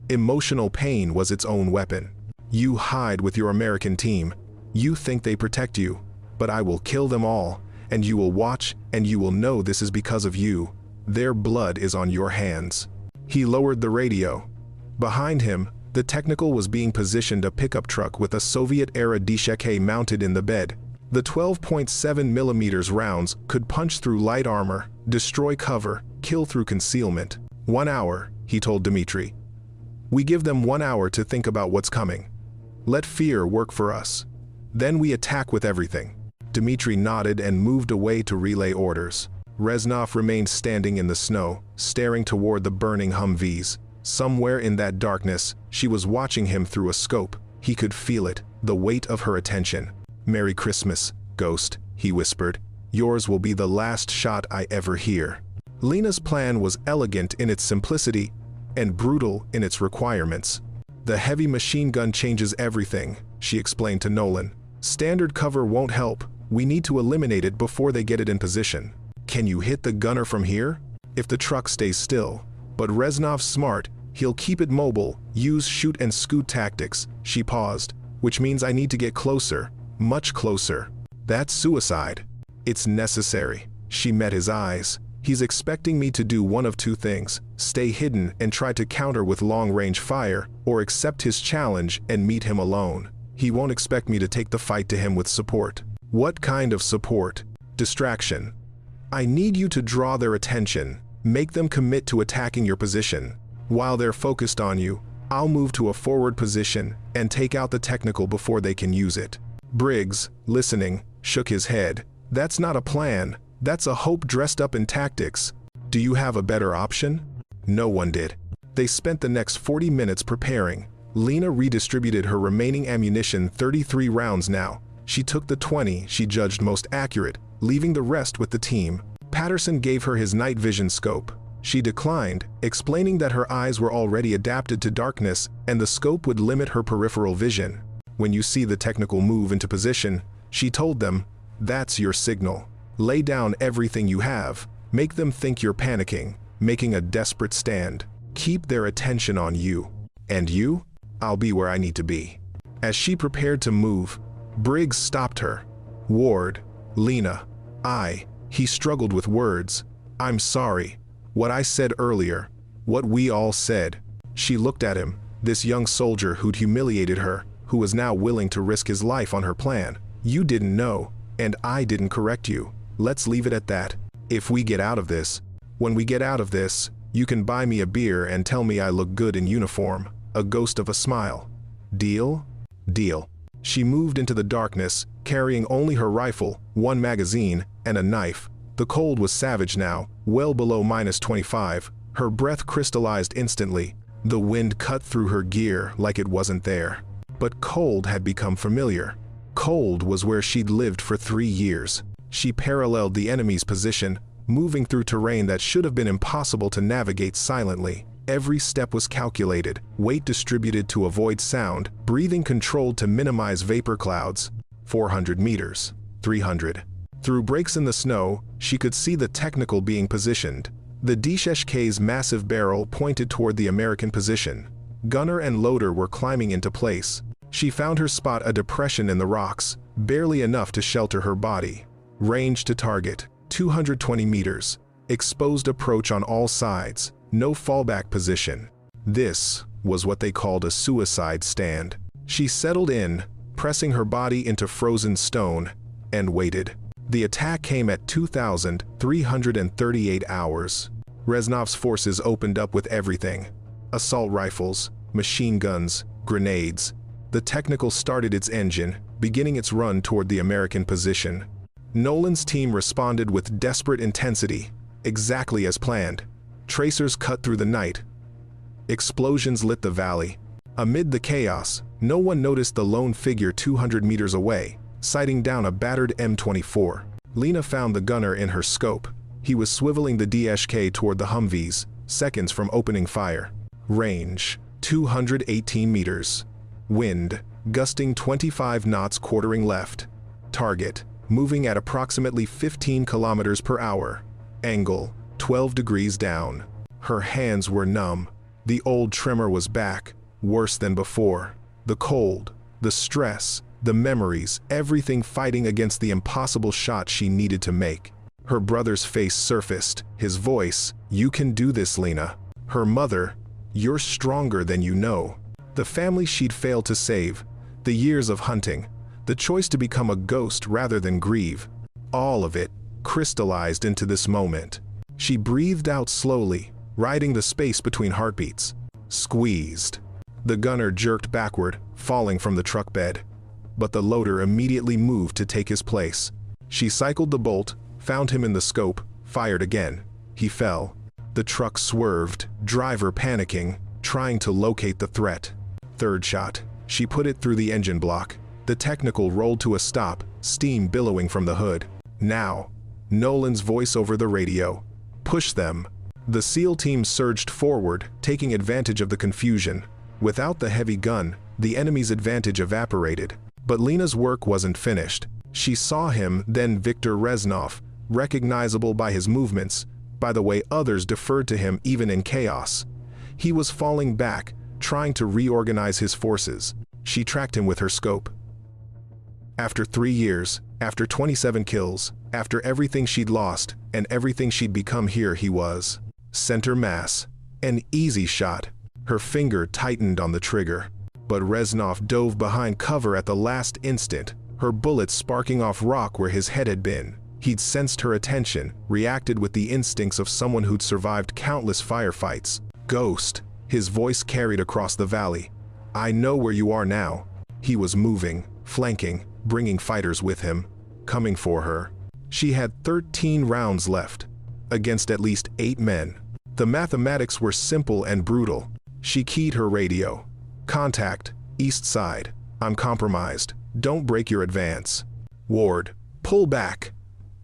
Emotional pain was its own weapon. You hide with your American team. You think they protect you. But I will kill them all, and you will watch, and you will know this is because of you. Their blood is on your hands. He lowered the radio. Behind him, the technical was being positioned a pickup truck with a Soviet-era Disheke mounted in the bed. The 12.7mm rounds could punch through light armor, destroy cover, kill through concealment. 1 hour, he told Dimitri. We give them 1 hour to think about what's coming. Let fear work for us. Then we attack with everything. Dimitri nodded and moved away to relay orders. Reznov remained standing in the snow, staring toward the burning Humvees. Somewhere in that darkness, she was watching him through a scope. He could feel it, the weight of her attention. Merry Christmas, Ghost, he whispered. Yours will be the last shot I ever hear. Lena's plan was elegant in its simplicity and brutal in its requirements. The heavy machine gun changes everything, she explained to Nolan. Standard cover won't help. We need to eliminate it before they get it in position. Can you hit the gunner from here? If the truck stays still. But Reznov's smart. He'll keep it mobile, use shoot and scoot tactics. She paused. Which means I need to get closer. Much closer. That's suicide. It's necessary. She met his eyes. He's expecting me to do one of two things. Stay hidden and try to counter with long-range fire, or accept his challenge and meet him alone. He won't expect me to take the fight to him with support. What kind of support? Distraction. I need you to draw their attention. Make them commit to attacking your position. While they're focused on you, I'll move to a forward position and take out the technical before they can use it. Briggs, listening, shook his head. That's not a plan. That's a hope dressed up in tactics. Do you have a better option? No one did. They spent the next 40 minutes preparing. Lena redistributed her remaining ammunition, 33 rounds now. She took the 20 she judged most accurate, leaving the rest with the team. Patterson gave her his night vision scope. She declined, explaining that her eyes were already adapted to darkness and the scope would limit her peripheral vision. When you see the technical move into position, she told them, that's your signal. Lay down everything you have. Make them think you're panicking, making a desperate stand. Keep their attention on you. And you? I'll be where I need to be. As she prepared to move, Briggs stopped her. Ward, Lena, he struggled with words. I'm sorry. What I said earlier, what we all said. She looked at him, this young soldier who'd humiliated her, who was now willing to risk his life on her plan. You didn't know, and I didn't correct you. Let's leave it at that. If we get out of this, when we get out of this, you can buy me a beer and tell me I look good in uniform. A ghost of a smile. Deal? Deal. She moved into the darkness, carrying only her rifle, 1 magazine, and a knife. The cold was savage now, well below -25. Her breath crystallized instantly. The wind cut through her gear like it wasn't there. But cold had become familiar. Cold was where she'd lived for 3 years. She paralleled the enemy's position, moving through terrain that should have been impossible to navigate silently. Every step was calculated, weight distributed to avoid sound, breathing controlled to minimize vapor clouds. 400 meters. 300. Through breaks in the snow, she could see the technical being positioned. The Disheshke's massive barrel pointed toward the American position. Gunner and loader were climbing into place. She found her spot a depression in the rocks, barely enough to shelter her body. Range to target, 220 meters. Exposed approach on all sides, no fallback position. This was what they called a suicide stand. She settled in, pressing her body into frozen stone, and waited. The attack came at 2,338 hours. Reznov's forces opened up with everything. Assault rifles, machine guns, grenades. The Technical started its engine, beginning its run toward the American position. Nolan's team responded with desperate intensity, exactly as planned. Tracers cut through the night. Explosions lit the valley. Amid the chaos, no one noticed the lone figure 200 meters away, sighting down a battered M24. Lena found the gunner in her scope. He was swiveling the DSK toward the Humvees, seconds from opening fire. Range, 218 meters. Wind, gusting 25 knots quartering left. Target, moving at approximately 15 kilometers per hour. Angle, 12 degrees down. Her hands were numb. The old tremor was back, worse than before. The cold, the stress, the memories, everything fighting against the impossible shot she needed to make. Her brother's face surfaced, his voice, "You can do this, Lena." Her mother, "You're stronger than you know." The family she'd failed to save, the years of hunting, the choice to become a ghost rather than grieve, all of it crystallized into this moment. She breathed out slowly, riding the space between heartbeats. Squeezed. The gunner jerked backward, falling from the truck bed. But the loader immediately moved to take his place. She cycled the bolt, found him in the scope, fired again. He fell. The truck swerved, driver panicking, trying to locate the threat. Third shot. She put it through the engine block. The Technical rolled to a stop, steam billowing from the hood. Now. Nolan's voice over the radio. "Push them." The SEAL team surged forward, taking advantage of the confusion. Without the heavy gun, the enemy's advantage evaporated. But Lena's work wasn't finished. She saw him, then Viktor Reznov, recognizable by his movements, by the way others deferred to him even in chaos. He was falling back, trying to reorganize his forces. She tracked him with her scope. After 3 years, after 27 kills, after everything she'd lost, and everything she'd become, here he was. Center mass. An easy shot. Her finger tightened on the trigger. But Reznov dove behind cover at the last instant, her bullet sparking off rock where his head had been. He'd sensed her attention, reacted with the instincts of someone who'd survived countless firefights. "Ghost," his voice carried across the valley. "I know where you are now." He was moving, flanking, bringing fighters with him, coming for her. She had 13 rounds left, against at least 8 men. The mathematics were simple and brutal. She keyed her radio. "Contact, east side. I'm compromised. Don't break your advance." "Ward, pull back,"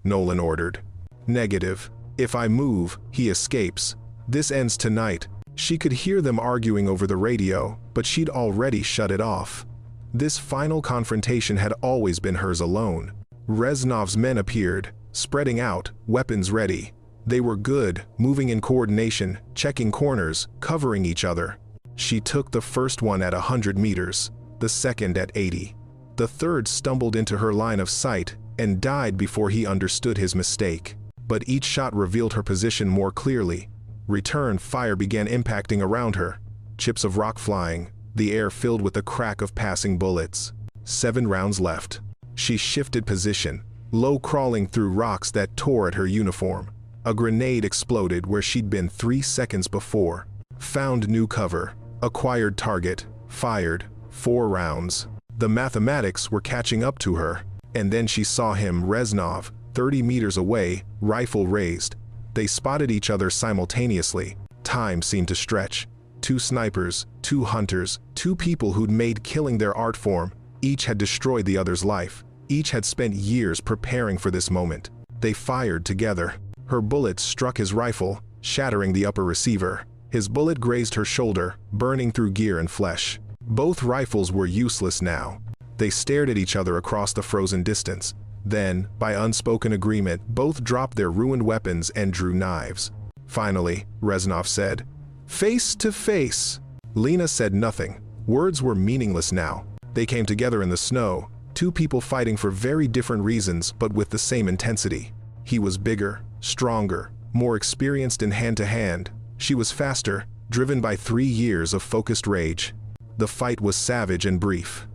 Nolan ordered. "Negative. If I move, he escapes. This ends tonight." She could hear them arguing over the radio, but she'd already shut it off. This final confrontation had always been hers alone. Reznov's men appeared, spreading out, weapons ready. They were good, moving in coordination, checking corners, covering each other. She took the first one at 100 meters, the second at 80. The third stumbled into her line of sight and died before he understood his mistake. But each shot revealed her position more clearly. Return fire began impacting around her. Chips of rock flying, the air filled with the crack of passing bullets. 7 rounds left. She shifted position, low crawling through rocks that tore at her uniform. A grenade exploded where she'd been 3 seconds before. Found new cover. Acquired target. Fired. 4 rounds. The mathematics were catching up to her. And then she saw him, Reznov, 30 meters away, rifle raised. They spotted each other simultaneously. Time seemed to stretch. 2 snipers, 2 hunters, 2 people who'd made killing their art form. Each had destroyed the other's life. Each had spent years preparing for this moment. They fired together. Her bullet struck his rifle, shattering the upper receiver. His bullet grazed her shoulder, burning through gear and flesh. Both rifles were useless now. They stared at each other across the frozen distance. Then, by unspoken agreement, both dropped their ruined weapons and drew knives. Finally, Reznov said, "Face to face." Lena said nothing. Words were meaningless now. They came together in the snow, two people fighting for very different reasons but with the same intensity. He was bigger, stronger, more experienced in hand-to-hand. She was faster, driven by 3 years of focused rage. The fight was savage and brief.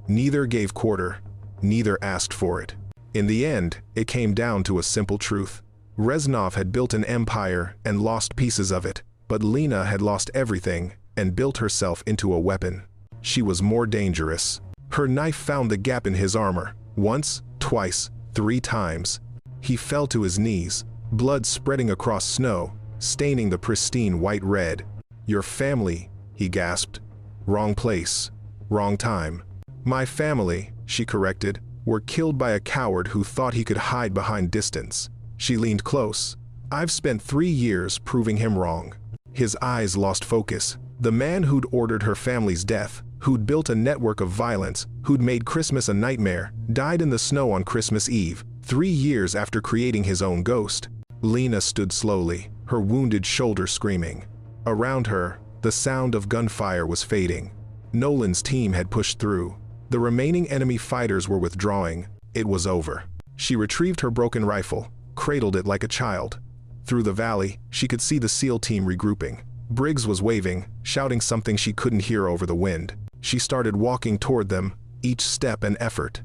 Neither gave quarter, neither asked for it. In the end, it came down to a simple truth. Reznov had built an empire and lost pieces of it, but Lena had lost everything and built herself into a weapon. She was more dangerous. Her knife found the gap in his armor, once, twice, 3 times. He fell to his knees, blood spreading across snow, staining the pristine white red. "Your family," he gasped. "Wrong place, wrong time." "My family," she corrected, "were killed by a coward who thought he could hide behind distance." She leaned close. "I've spent 3 years proving him wrong." His eyes lost focus. The man who'd ordered her family's death, who'd built a network of violence, who'd made Christmas a nightmare, died in the snow on Christmas Eve, 3 years after creating his own ghost. Lena stood slowly, her wounded shoulder screaming. Around her, the sound of gunfire was fading. Nolan's team had pushed through. The remaining enemy fighters were withdrawing. It was over. She retrieved her broken rifle, cradled it like a child. Through the valley, she could see the SEAL team regrouping. Briggs was waving, shouting something she couldn't hear over the wind. She started walking toward them, each step an effort.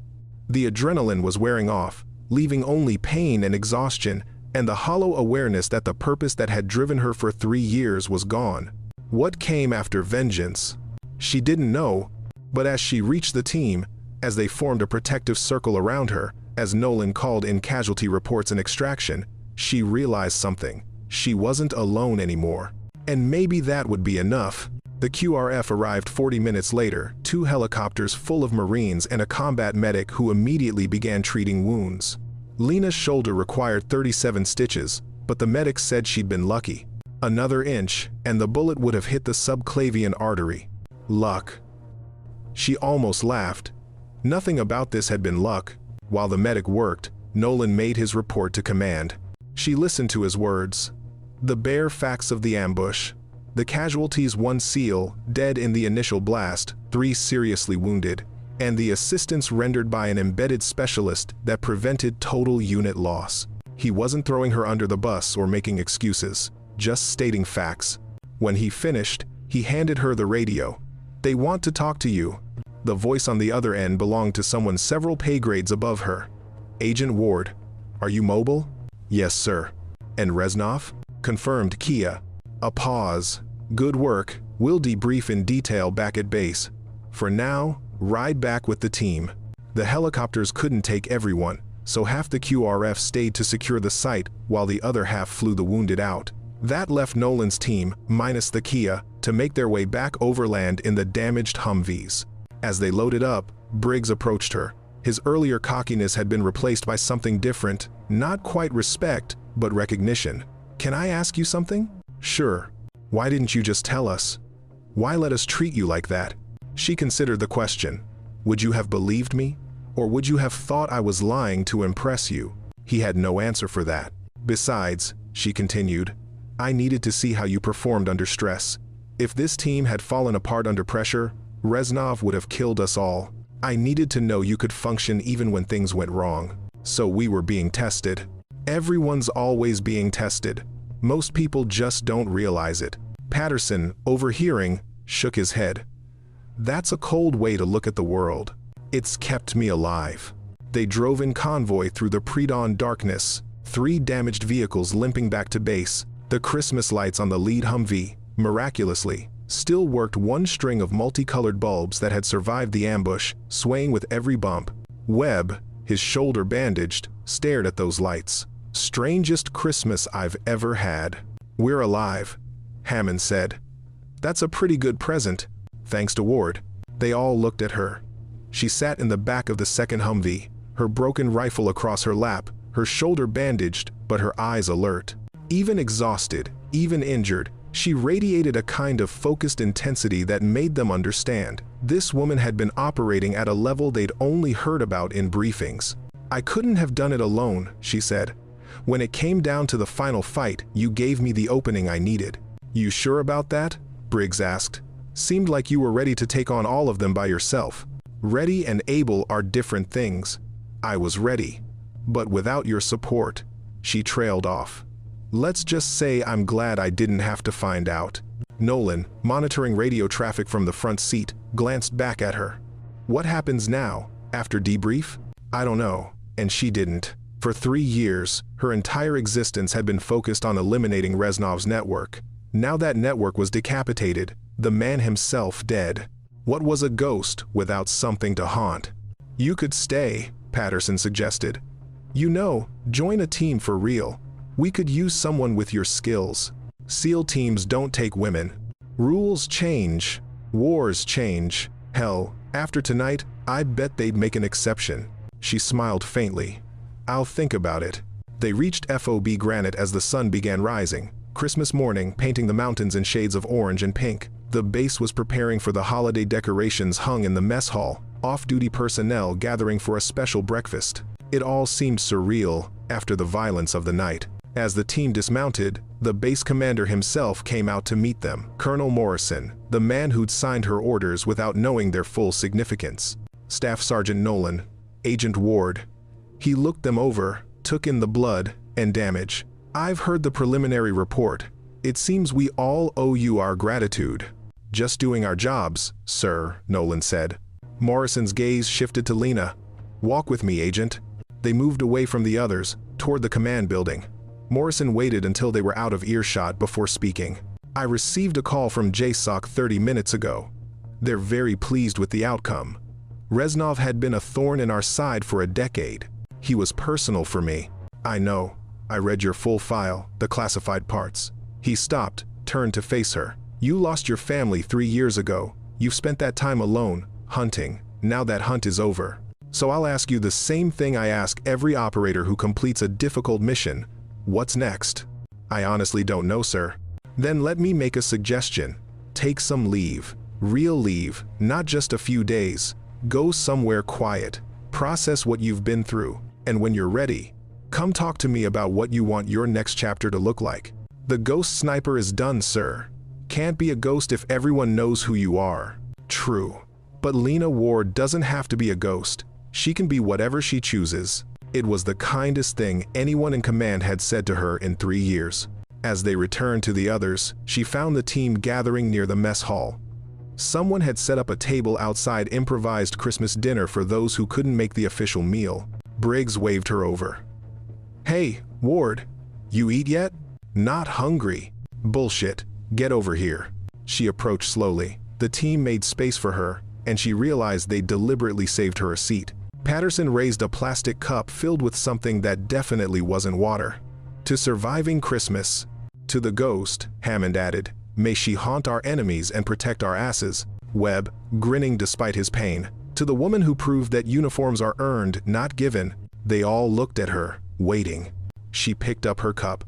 The adrenaline was wearing off, leaving only pain and exhaustion, and the hollow awareness that the purpose that had driven her for 3 years was gone. What came after vengeance? She didn't know, but as she reached the team, as they formed a protective circle around her, as Nolan called in casualty reports and extraction, she realized something. She wasn't alone anymore. And maybe that would be enough. The QRF arrived 40 minutes later, 2 helicopters full of Marines and a combat medic who immediately began treating wounds. Lena's shoulder required 37 stitches, but the medic said she'd been lucky. Another inch, and the bullet would have hit the subclavian artery. Luck. She almost laughed. Nothing about this had been luck. While the medic worked, Nolan made his report to command. She listened to his words. The bare facts of the ambush. The casualties: 1 SEAL, dead in the initial blast, 3 seriously wounded, and the assistance rendered by an embedded specialist that prevented total unit loss. He wasn't throwing her under the bus or making excuses, just stating facts. When he finished, he handed her the radio. "They want to talk to you." The voice on the other end belonged to someone several pay grades above her. "Agent Ward, are you mobile?" "Yes, sir." "And Reznov?" Confirmed Kia. A pause. "Good work. We'll debrief in detail back at base. For now, ride back with the team." The helicopters couldn't take everyone, so half the QRF stayed to secure the site while the other half flew the wounded out. That left Nolan's team, minus the Kia, to make their way back overland in the damaged Humvees. As they loaded up, Briggs approached her. His earlier cockiness had been replaced by something different, not quite respect, but recognition. "Can I ask you something?" "Sure. Why didn't you just tell us? Why let us treat you like that?" She considered the question. "Would you have believed me? Or would you have thought I was lying to impress you?" He had no answer for that. "Besides," she continued, "I needed to see how you performed under stress. If this team had fallen apart under pressure, Reznov would have killed us all. I needed to know you could function even when things went wrong. So we were being tested. Everyone's always being tested. Most people just don't realize it." Patterson, overhearing, shook his head. "That's a cold way to look at the world. It's kept me alive." They drove in convoy through the pre-dawn darkness, 3 damaged vehicles limping back to base. The Christmas lights on the lead Humvee, miraculously, still worked 1 string of multicolored bulbs that had survived the ambush, swaying with every bump. Webb, his shoulder bandaged, stared at those lights. "Strangest Christmas I've ever had." "We're alive," Hammond said. "That's a pretty good present, thanks to Ward." They all looked at her. She sat in the back of the second Humvee, her broken rifle across her lap, her shoulder bandaged, but her eyes alert. Even exhausted, even injured, she radiated a kind of focused intensity that made them understand. This woman had been operating at a level they'd only heard about in briefings. "I couldn't have done it alone," she said. "When it came down to the final fight, you gave me the opening I needed." "You sure about that?" Briggs asked. "Seemed like you were ready to take on all of them by yourself." Ready and able are different things. I was ready. But without your support, she trailed off. Let's just say I'm glad I didn't have to find out. Nolan, monitoring radio traffic from the front seat, glanced back at her. What happens now, after debrief? I don't know, and she didn't. For 3 years, her entire existence had been focused on eliminating Reznov's network. Now that network was decapitated, the man himself dead. What was a ghost without something to haunt? You could stay, Patterson suggested. You know, join a team for real. We could use someone with your skills. SEAL teams don't take women. Rules change. Wars change. Hell, after tonight, I bet they'd make an exception. She smiled faintly. I'll think about it. They reached FOB Granite as the sun began rising. Christmas morning, painting the mountains in shades of orange and pink. The base was preparing for the holiday decorations hung in the mess hall, off-duty personnel gathering for a special breakfast. It all seemed surreal after the violence of the night. As the team dismounted, the base commander himself came out to meet them. Colonel Morrison, the man who'd signed her orders without knowing their full significance. Staff Sergeant Nolan, Agent Ward. He looked them over, took in the blood and damage. I've heard the preliminary report. It seems we all owe you our gratitude. Just doing our jobs, sir, Nolan said. Morrison's gaze shifted to Lena. Walk with me, Agent. They moved away from the others, toward the command building. Morrison waited until they were out of earshot before speaking. I received a call from JSOC 30 minutes ago. They're very pleased with the outcome. Reznov had been a thorn in our side for a decade. He was personal for me. I know. I read your full file, the classified parts. He stopped, turned to face her. You lost your family 3 years ago. You've spent that time alone, hunting. Now that hunt is over. So I'll ask you the same thing I ask every operator who completes a difficult mission. What's next? I honestly don't know, sir. Then let me make a suggestion. Take some leave. Real leave, not just a few days. Go somewhere quiet. Process what you've been through. And when you're ready, come talk to me about what you want your next chapter to look like. The ghost sniper is done, sir. Can't be a ghost if everyone knows who you are. True. But Lena Ward doesn't have to be a ghost. She can be whatever she chooses. It was the kindest thing anyone in command had said to her in 3 years. As they returned to the others, she found the team gathering near the mess hall. Someone had set up a table outside improvised Christmas dinner for those who couldn't make the official meal. Briggs waved her over. Hey, Ward, you eat yet? Not hungry. Bullshit. Get over here. She approached slowly. The team made space for her, and she realized they deliberately saved her a seat. Patterson raised a plastic cup filled with something that definitely wasn't water. To surviving Christmas. To the ghost, Hammond added, may she haunt our enemies and protect our asses. Webb, grinning despite his pain. To the woman who proved that uniforms are earned, not given. They all looked at her, waiting. She picked up her cup.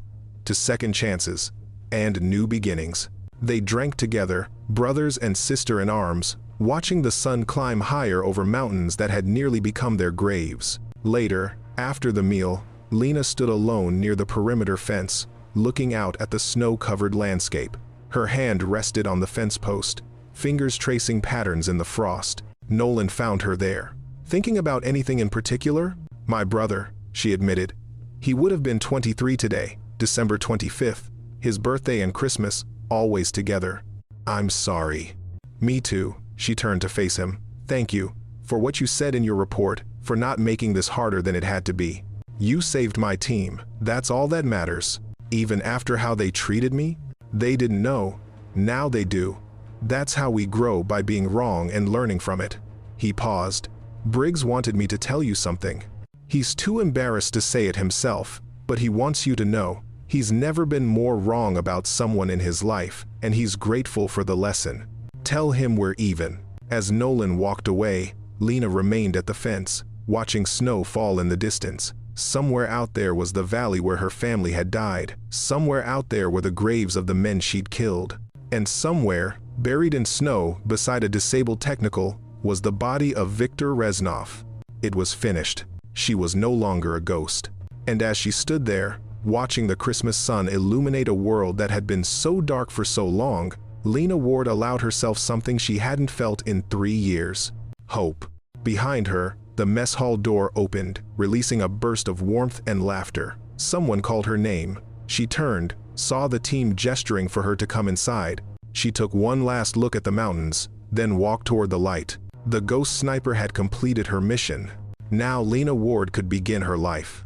To second chances. And new beginnings. They drank together, brothers and sister in arms, watching the sun climb higher over mountains that had nearly become their graves. Later, after the meal, Lena stood alone near the perimeter fence, looking out at the snow-covered landscape. Her hand rested on the fence post, fingers tracing patterns in the frost. Nolan found her there. Thinking about anything in particular? My brother, she admitted. He would have been 23 today, December 25th. His birthday and Christmas, always together. I'm sorry. Me too. She turned to face him. Thank you, for what you said in your report, for not making this harder than it had to be. You saved my team. That's all that matters. Even after how they treated me? They didn't know. Now they do. That's how we grow, by being wrong and learning from it. He paused. Briggs wanted me to tell you something. He's too embarrassed to say it himself, but he wants you to know. He's never been more wrong about someone in his life, and he's grateful for the lesson. Tell him we're even. As Nolan walked away, Lena remained at the fence, watching snow fall in the distance. Somewhere out there was the valley where her family had died. Somewhere out there were the graves of the men she'd killed. And somewhere, buried in snow beside a disabled technical, was the body of Viktor Reznov. It was finished. She was no longer a ghost. And as she stood there, watching the Christmas sun illuminate a world that had been so dark for so long, Lena Ward allowed herself something she hadn't felt in 3 years. Hope. Behind her, the mess hall door opened, releasing a burst of warmth and laughter. Someone called her name. She turned, saw the team gesturing for her to come inside. She took one last look at the mountains, then walked toward the light. The ghost sniper had completed her mission. Now Lena Ward could begin her life.